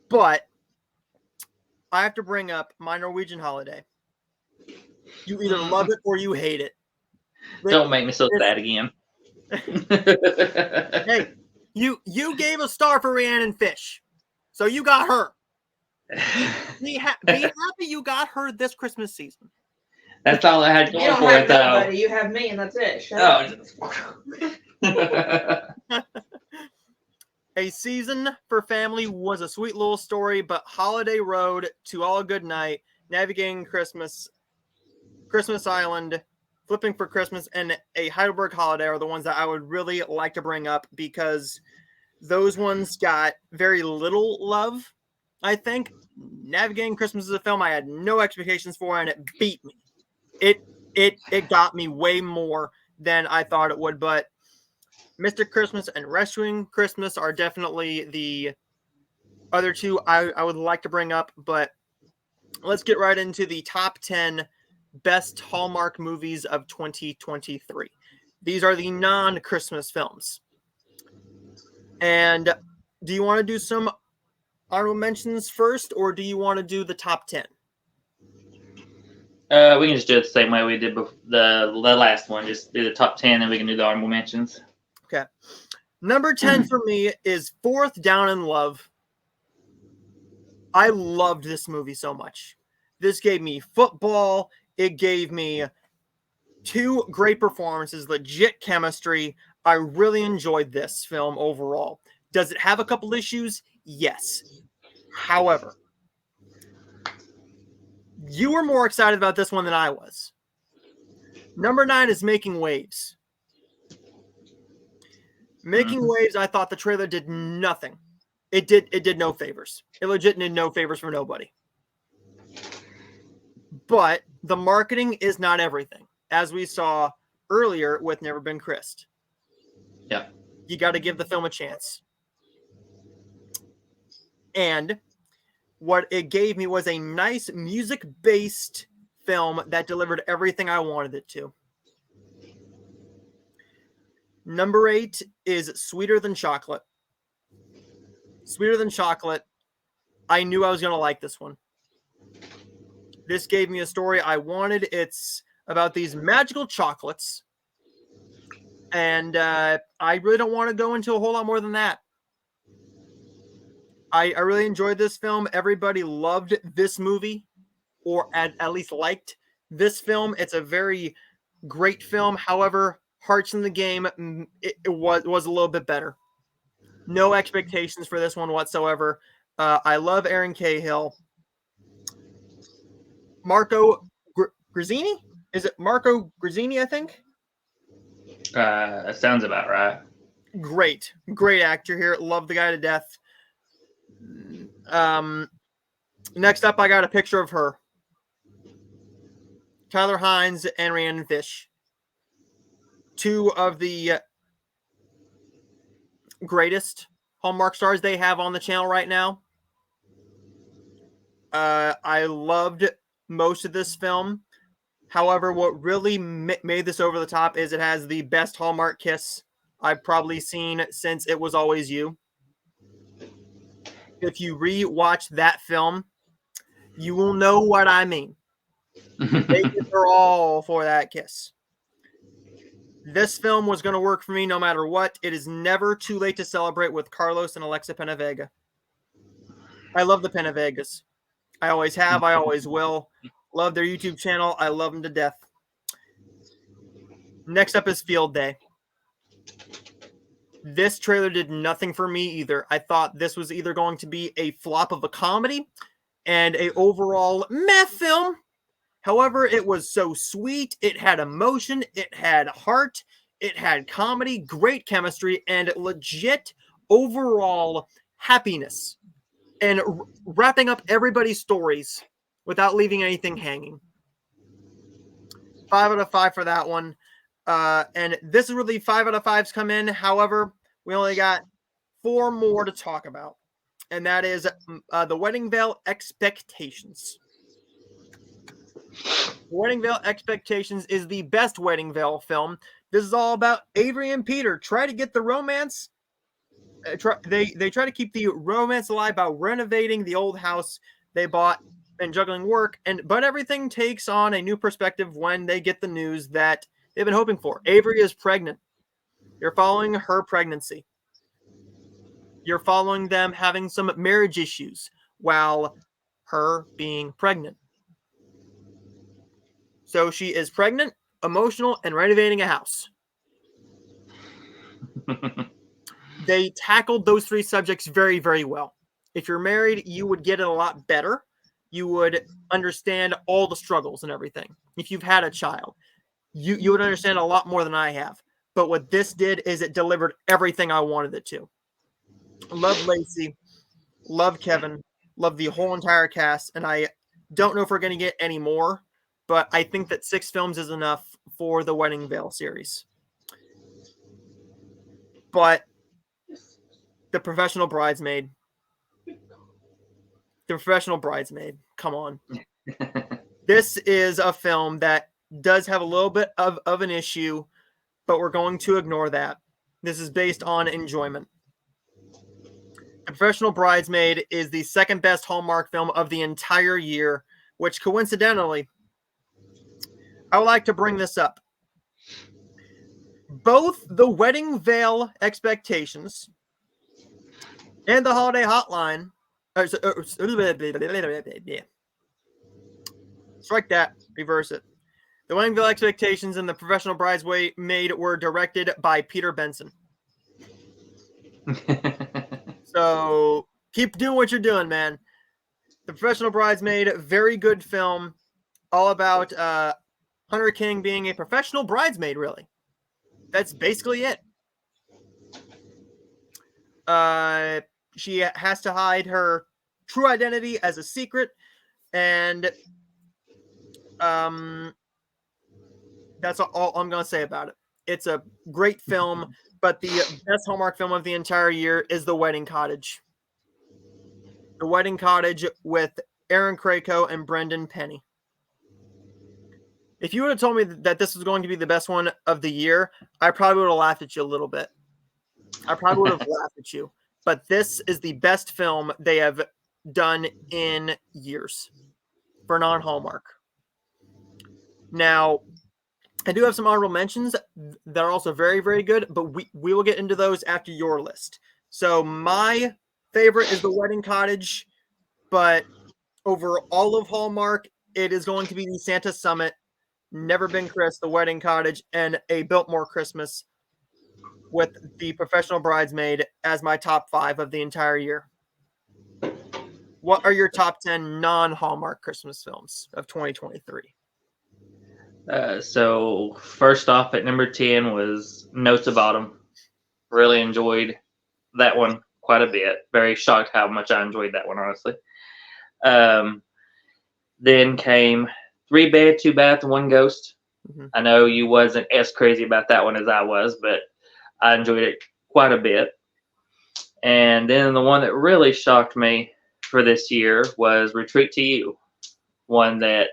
But I have to bring up My Norwegian Holiday. You either love it or you hate it. Don't make me so sad again. Hey, you gave a star for Rhiannon Fish, so you got her. Be happy you got her this Christmas season. That's all I had going for it, though. Nobody. You have me, and that's it. Shut up. A Season for Family was a sweet little story, but Holiday Road, To All a Good Night, Navigating Christmas, Christmas Island, Flipping for Christmas, and A Heidelberg Holiday are the ones that I would really like to bring up because those ones got very little love, I think. Navigating Christmas is a film I had no expectations for, and it beat me. It got me way more than I thought it would, but Mr. Christmas and Rescuing Christmas are definitely the other two I would like to bring up, but let's get right into the top 10 best Hallmark movies of 2023. These are the non-Christmas films. And do you want to do some honorable mentions first, or do you want to do the top 10? We can just do it the same way we did the last one. Just do the top 10, and we can do the honorable mentions. Okay. Number 10 for me is Fourth Down in Love. I loved this movie so much. This gave me football. It gave me two great performances, legit chemistry. I really enjoyed this film overall. Does it have a couple issues? Yes. However, you were more excited about this one than I was. Number 9 is Making Waves. Making Waves, I thought the trailer did nothing. It did no favors. It legit did no favors for nobody. But the marketing is not everything, as we saw earlier with Never Been Kissed. Yeah. You got to give the film a chance. And what it gave me was a nice music-based film that delivered everything I wanted it to. Number 8 is Sweeter Than Chocolate. Sweeter Than Chocolate. I knew I was going to like this one. This gave me a story I wanted. It's about these magical chocolates. And I really don't want to go into a whole lot more than that. I really enjoyed this film. Everybody loved this movie, or at least liked this film. It's a very great film. However, Hearts in the Game, it was a little bit better. No expectations for this one whatsoever. I love Aaron Cahill. Marco Grazzini? Is it Marco Grazzini, I think? That sounds about right. Great actor here. Love the guy to death. Next up, I got a picture of her. Tyler Hines and Rhiannon Fish. Two of the greatest Hallmark stars they have on the channel right now. I loved most of this film. However, what really made this over the top is it has the best Hallmark kiss I've probably seen since It Was Always You. If you re-watch that film, you will know what I mean. They did their all for that kiss. This film was going to work for me no matter what. It is never too late to celebrate with Carlos and Alexa Penavega. I love the Penavegas. I always have. I always will. Love their YouTube channel. I love them to death. Next up is Field Day. This trailer did nothing for me either. I thought this was either going to be a flop of a comedy and a overall meh film. However, it was so sweet. It had emotion. It had heart. It had comedy, great chemistry, and legit overall happiness. And wrapping up everybody's stories without leaving anything hanging. 5 out of 5 for that one. And this is where the 5 out of 5s come in. However, we only got 4 more to talk about. And that is The Wedding Veil Expectations. Wedding Veil Expectations is the best Wedding Veil film. This is all about Avery and Peter try to get the romance. They try to keep the romance alive by renovating the old house they bought and juggling work. But everything takes on a new perspective when they get the news that they've been hoping for. Avery is pregnant. You're following her pregnancy. You're following them having some marriage issues while her being pregnant. So she is pregnant, emotional, and renovating a house. They tackled those 3 subjects very, very well. If you're married, you would get it a lot better. You would understand all the struggles and everything. If you've had a child, you would understand a lot more than I have. But what this did is it delivered everything I wanted it to. Love Lacey. Love Kevin. Love the whole entire cast. And I don't know if we're going to get any more. But I think that 6 films is enough for the Wedding Veil series. But The Professional Bridesmaid. The Professional Bridesmaid. Come on. This is a film that does have a little bit of an issue, but we're going to ignore that. This is based on enjoyment. The Professional Bridesmaid is the second best Hallmark film of the entire year, which coincidentally, I would like to bring this up. Both The Wedding Veil Expectations and The Holiday Hotline. Strike that. Reverse it. The Wedding Veil Expectations and The Professional Bridesmaid were directed by Peter Benson. So keep doing what you're doing, man. The Professional Bridesmaid, very good film. All about Hunter King being a professional bridesmaid, really. That's basically it. She has to hide her true identity as a secret, and that's all I'm going to say about it. It's a great film, but the best Hallmark film of the entire year is The Wedding Cottage. The Wedding Cottage with Aaron Krakow and Brendan Penny. If you would have told me that this was going to be the best one of the year, I probably would have laughed at you a little bit. I probably would have laughed at you. But this is the best film they have done in years for non-Hallmark. Now, I do have some honorable mentions that are also very, very good, but we will get into those after your list. So my favorite is The Wedding Cottage, but over all of Hallmark, it is going to be the Santa Summit, Never Been Chris, The Wedding Cottage, and A Biltmore Christmas, with The Professional Bridesmaid as my top 5 of the entire year. What are your top 10 non-Hallmark Christmas films of 2023? So first off at number 10 was Notes of Autumn. Really enjoyed that one quite a bit. Very shocked how much I enjoyed that one, honestly. Then came 3 bed, 2 bath, 1 ghost. Mhm. I know you wasn't as crazy about that one as I was, but I enjoyed it quite a bit. And then the one that really shocked me for this year was Retreat to You, one that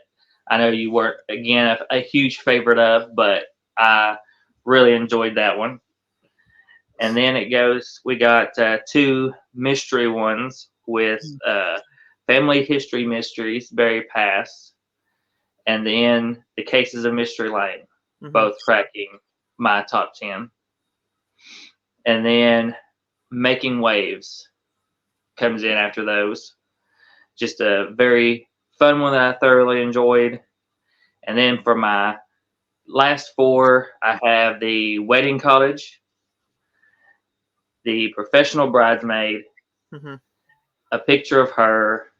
I know you weren't, again, a huge favorite of, but I really enjoyed that one. And then we got 2 mystery ones with Family History Mysteries, Very Past, and then The Cases of Mystery Lane, both cracking my top 10. And then Making Waves comes in after those. Just a very fun one that I thoroughly enjoyed. And then for my last 4, I have The Wedding Cottage, The Professional Bridesmaid, A Picture of Her,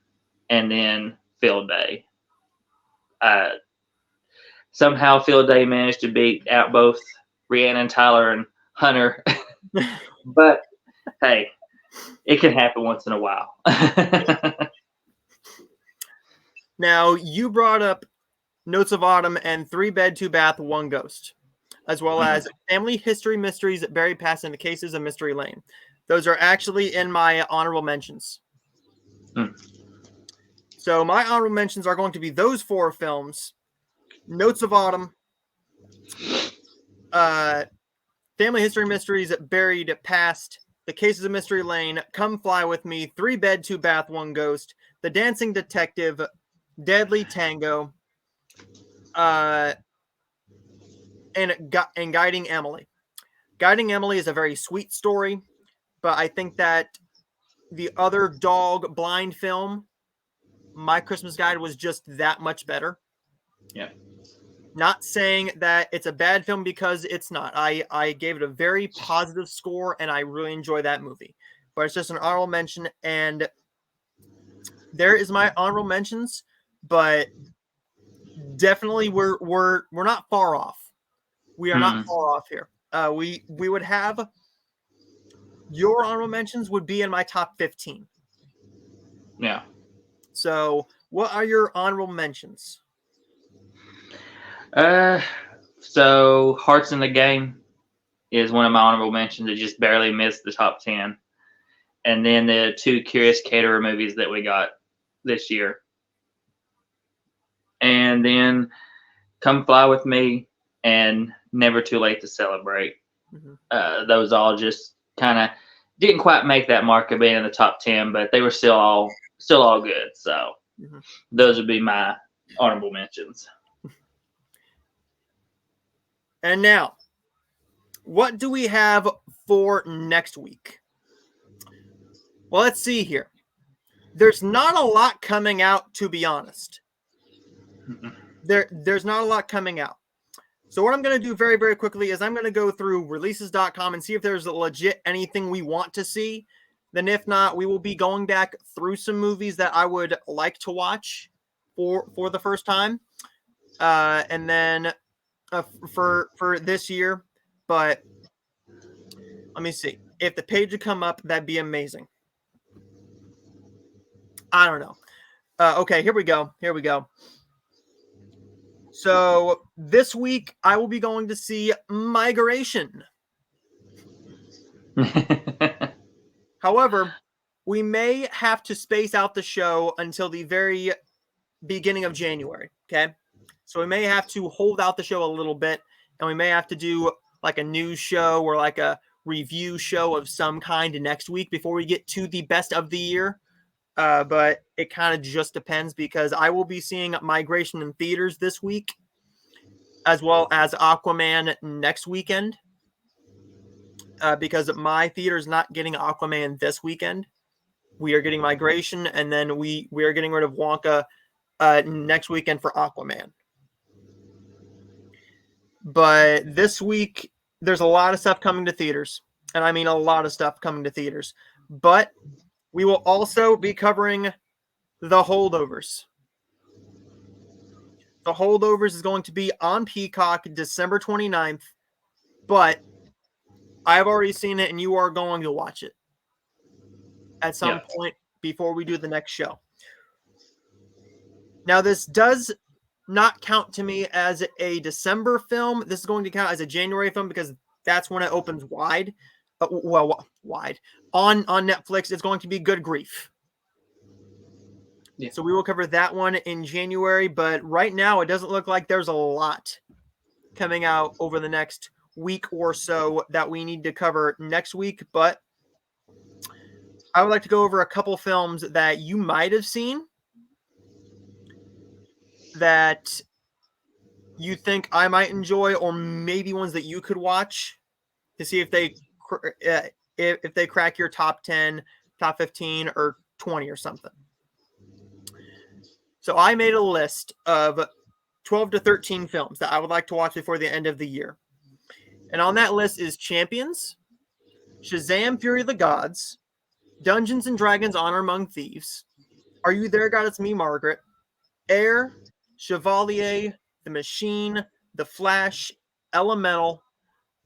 and then Field Day. Somehow Field Day managed to beat out both Rhiannon, Tyler, and Hunter. But hey, it can happen once in a while. Now, you brought up Notes of Autumn and 3 bed, 2 bath, 1 ghost, as well as Family History Mysteries, Very Past, and The Cases of Mystery Lane. Those are actually in my honorable mentions. So my honorable mentions are going to be those 4 films: Notes of Autumn, Family History Mysteries, Buried Past, The Cases of Mystery Lane, Come Fly With Me, 3 bed, 2 bath, 1 ghost, The Dancing Detective, Deadly Tango, and Guiding Emily. Guiding Emily is a very sweet story, but I think that the other dog blind film, My Christmas Guide, was just that much better. Yeah. Not saying that it's a bad film, because it's not. I gave it a very positive score, and I really enjoy that movie. But it's just an honorable mention, and there is my honorable mentions. But definitely, we're not far off. We are not far off here. We would have your honorable mentions would be in my top 15. Yeah. So, what are your honorable mentions? So Hearts in the Game is one of my honorable mentions. It just barely missed the top 10. And then the 2 Curious Caterer movies that we got this year. And then Come Fly With Me and Never Too Late to Celebrate. Those all just kind of didn't quite make that mark of being in the top 10, but they were still all good. So those would be my honorable mentions. And now, what do we have for next week? Well, let's see here. There's not a lot coming out, to be honest. There's not a lot coming out. So what I'm going to do very, very quickly is I'm going to go through releases.com and see if there's legit anything we want to see. Then if not, we will be going back through some movies that I would like to watch for the first time. And then for this year. But let me see. If the page would come up, that'd be amazing. I don't know. Okay, here we go. So this week, I will be going to see Migration. However, we may have to space out the show until the very beginning of January, okay? So we may have to hold out the show a little bit, and we may have to do like a news show or like a review show of some kind next week before we get to the best of the year. But it kind of just depends, because I will be seeing Migration in theaters this week, as well as Aquaman next weekend. Because my theater is not getting Aquaman this weekend. We are getting Migration, and then we are getting rid of Wonka next weekend for Aquaman. But this week, there's a lot of stuff coming to theaters. And I mean a lot of stuff coming to theaters. But we will also be covering The Holdovers. The Holdovers is going to be on Peacock December 29th. But I've already seen it, and you are going to watch it at some point before we do the next show. Now, this does not count to me as a December film. This is going to count as a January film because that's when it opens wide. Wide on Netflix. It's going to be Good Grief. Yeah. So we will cover that one in January, but right now it doesn't look like there's a lot coming out over the next week or so that we need to cover next week. But I would like to go over a couple films that you might have seen that you think I might enjoy, or maybe ones that you could watch to see if they crack your top 10, top 15, or 20 or something. So I made a list of 12 to 13 films that I would like to watch before the end of the year. And on that list is Champions, Shazam! Fury of the Gods, Dungeons and Dragons: Honor Among Thieves, Are You There, God? It's Me, Margaret, Air, Chevalier, The Machine, The Flash, Elemental,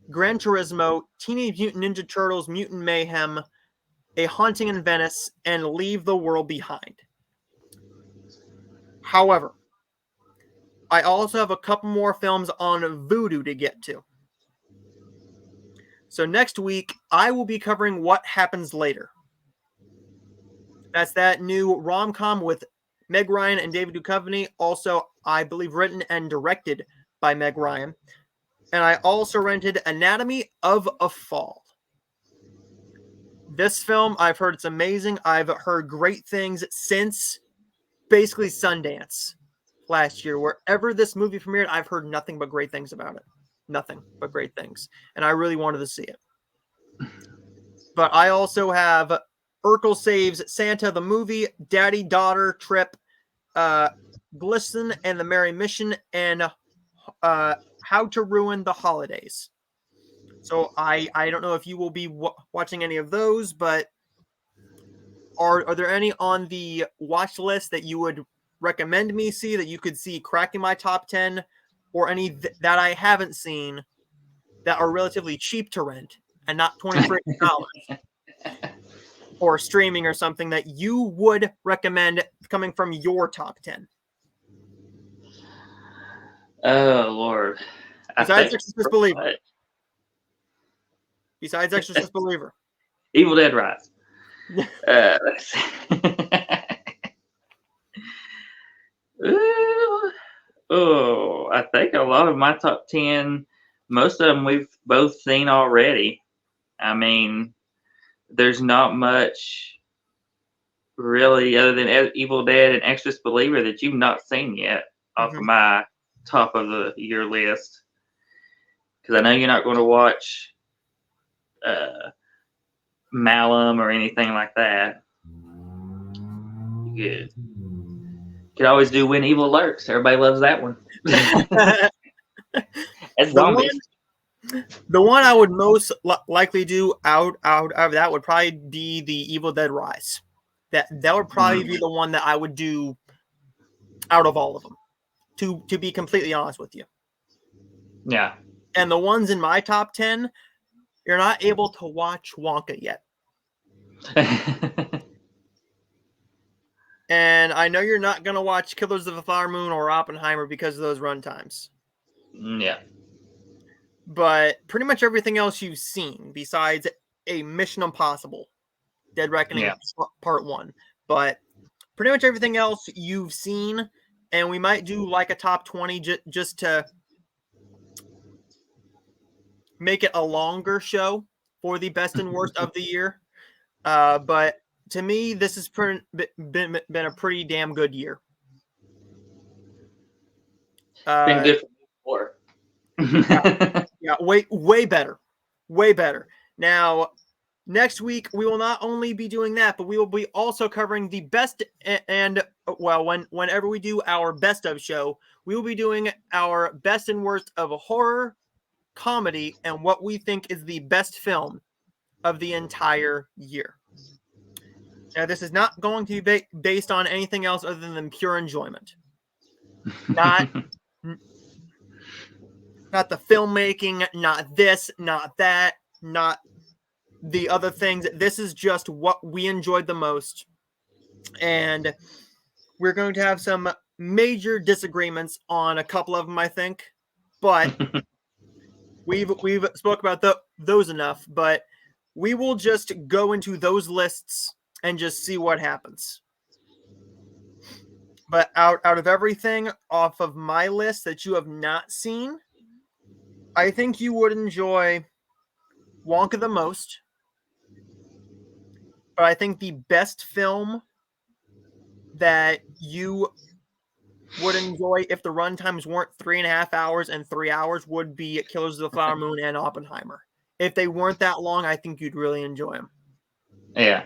Gran Turismo, Teenage Mutant Ninja Turtles: Mutant Mayhem, A Haunting in Venice, and Leave the World Behind. However, I also have a couple more films on Vudu to get to. So next week, I will be covering What Happens Later. That's that new rom-com with Meg Ryan and David Duchovny. Also, I believe written and directed by Meg Ryan. And I also rented Anatomy of a Fall. This film, I've heard it's amazing. I've heard great things since basically Sundance last year. Wherever this movie premiered, I've heard nothing but great things about it. Nothing but great things. And I really wanted to see it. But I also have Urkel Saves Santa, the movie, Daddy-Daughter Trip, Glisten and the Merry Mission, and How to Ruin the Holidays. So I don't know if you will be watching any of those, but are there any on the watch list that you would recommend me see, that you could see cracking my top 10, or any that I haven't seen that are relatively cheap to rent and not $23 or streaming or something that you would recommend coming from your top 10? Oh, Lord. Besides Exorcist Believer. Besides Exorcist Believer. Evil Dead Rise. Let's see. Oh, I think a lot of my top 10, most of them we've both seen already. I mean, there's not much really other than Evil Dead and Exorcist Believer that you've not seen yet off of my top of the year list. Because I know you're not going to watch Malum or anything like that. Good. Could always do When Evil Lurks. Everybody loves that one. That's zombies. The one I would most likely do out of that would probably be the Evil Dead Rise. That would probably be the one that I would do out of all of them. To be completely honest with you. Yeah. And the ones in my top 10, you're not able to watch Wonka yet. And I know you're not going to watch Killers of the Flower Moon or Oppenheimer because of those run times. Yeah. But pretty much everything else you've seen, besides a Mission Impossible, Dead Reckoning Part 1. But pretty much everything else you've seen, and we might do like a top 20 just to make it a longer show for the best and worst of the year. But to me, this has been a pretty damn good year. Been good for me. Yeah, way better. Way better. Now, next week, we will not only be doing that, but we will be also covering the best and, well, whenever we do our best of show, we will be doing our best and worst of a horror, comedy, and what we think is the best film of the entire year. Now, this is not going to be based on anything else other than pure enjoyment. Not the filmmaking, not this, not that, not the other things. This is just what we enjoyed the most. And we're going to have some major disagreements on a couple of them, I think, but we've spoke about those enough. But we will just go into those lists and just see what happens. But out of everything off of my list that you have not seen, I think you would enjoy Wonka the most. But I think the best film that you would enjoy if the run times weren't 3.5 hours and 3 hours would be Killers of the Flower Moon and Oppenheimer. If they weren't that long, I think you'd really enjoy them. Yeah.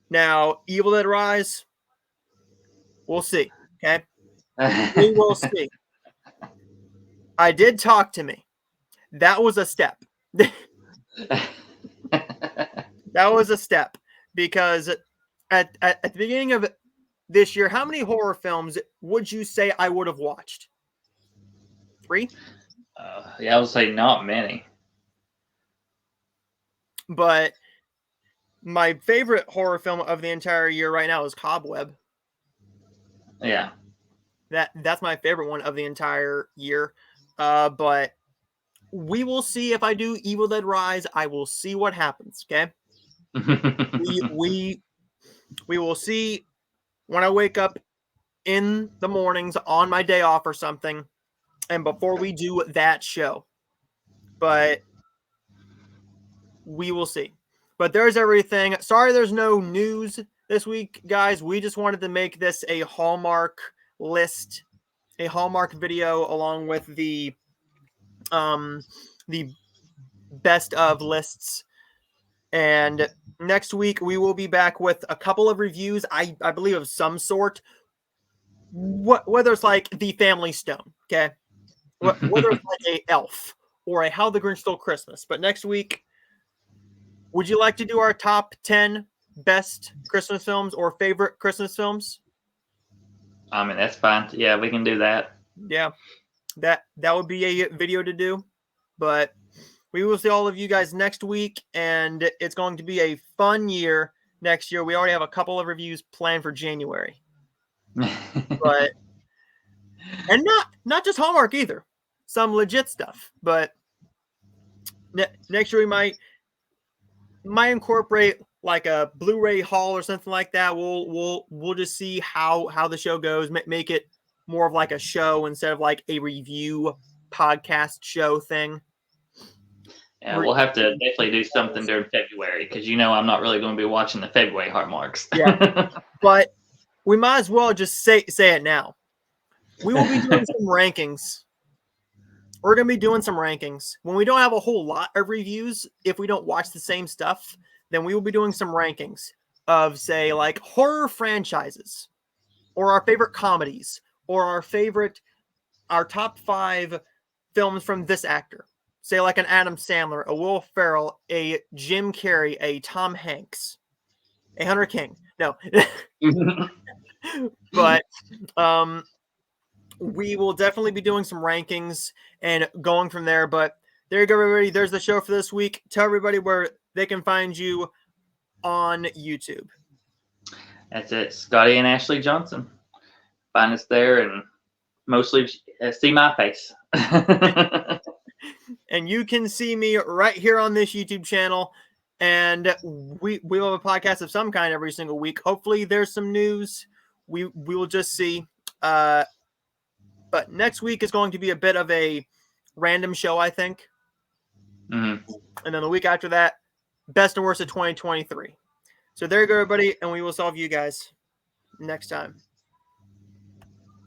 Now, Evil Dead Rise, we'll see. Okay, we will see. I did talk to me. That was a step. That was a step because at the beginning of this year, how many horror films would you say I would have watched? 3? Yeah, I would say not many. But my favorite horror film of the entire year right now is Cobweb. Yeah. That's my favorite one of the entire year. But we will see if I do Evil Dead Rise. I will see what happens. Okay. we will see when I wake up in the mornings on my day off or something, and before we do that show. But we will see. But there's everything. Sorry there's no news this week, guys. We just wanted to make this a Hallmark list, a Hallmark video along with the best of lists. And next week we will be back with a couple of reviews, I believe, of some sort. Whether it's like The Family Stone, okay? Whether it's like a Elf or a How the Grinch Stole Christmas. But next week, would you like to do our top 10 best Christmas films or favorite Christmas films? I mean, that's fine. Yeah, we can do that. Yeah, that would be a video to do. But we will see all of you guys next week, and it's going to be a fun year next year. We already have a couple of reviews planned for January. But and not just Hallmark either. Some legit stuff. But next year we might incorporate like a Blu-ray haul or something like that. We'll just see how the show goes. Make it more of like a show instead of like a review podcast show thing. Yeah, we'll have to definitely do something during February because I'm not really going to be watching the February Hallmarks. Yeah, but we might as well just say it now. We will be doing some rankings. We're going to be doing some rankings. When we don't have a whole lot of reviews, if we don't watch the same stuff, then we will be doing some rankings of, say, like horror franchises or our favorite comedies or our top 5 films from this actor. Say like an Adam Sandler, a Will Ferrell, a Jim Carrey, a Tom Hanks, a Hunter King. No. But we will definitely be doing some rankings and going from there. But there you go, everybody. There's the show for this week. Tell everybody where they can find you on YouTube. That's it. Scottie and Ashley Johnson. Find us there and mostly see my face. And you can see me right here on this YouTube channel. And we will have a podcast of some kind every single week. Hopefully there's some news. We will just see. But next week is going to be a bit of a random show, I think. Mm-hmm. And then the week after that, best and worst of 2023. So there you go, everybody. And we will solve you guys next time.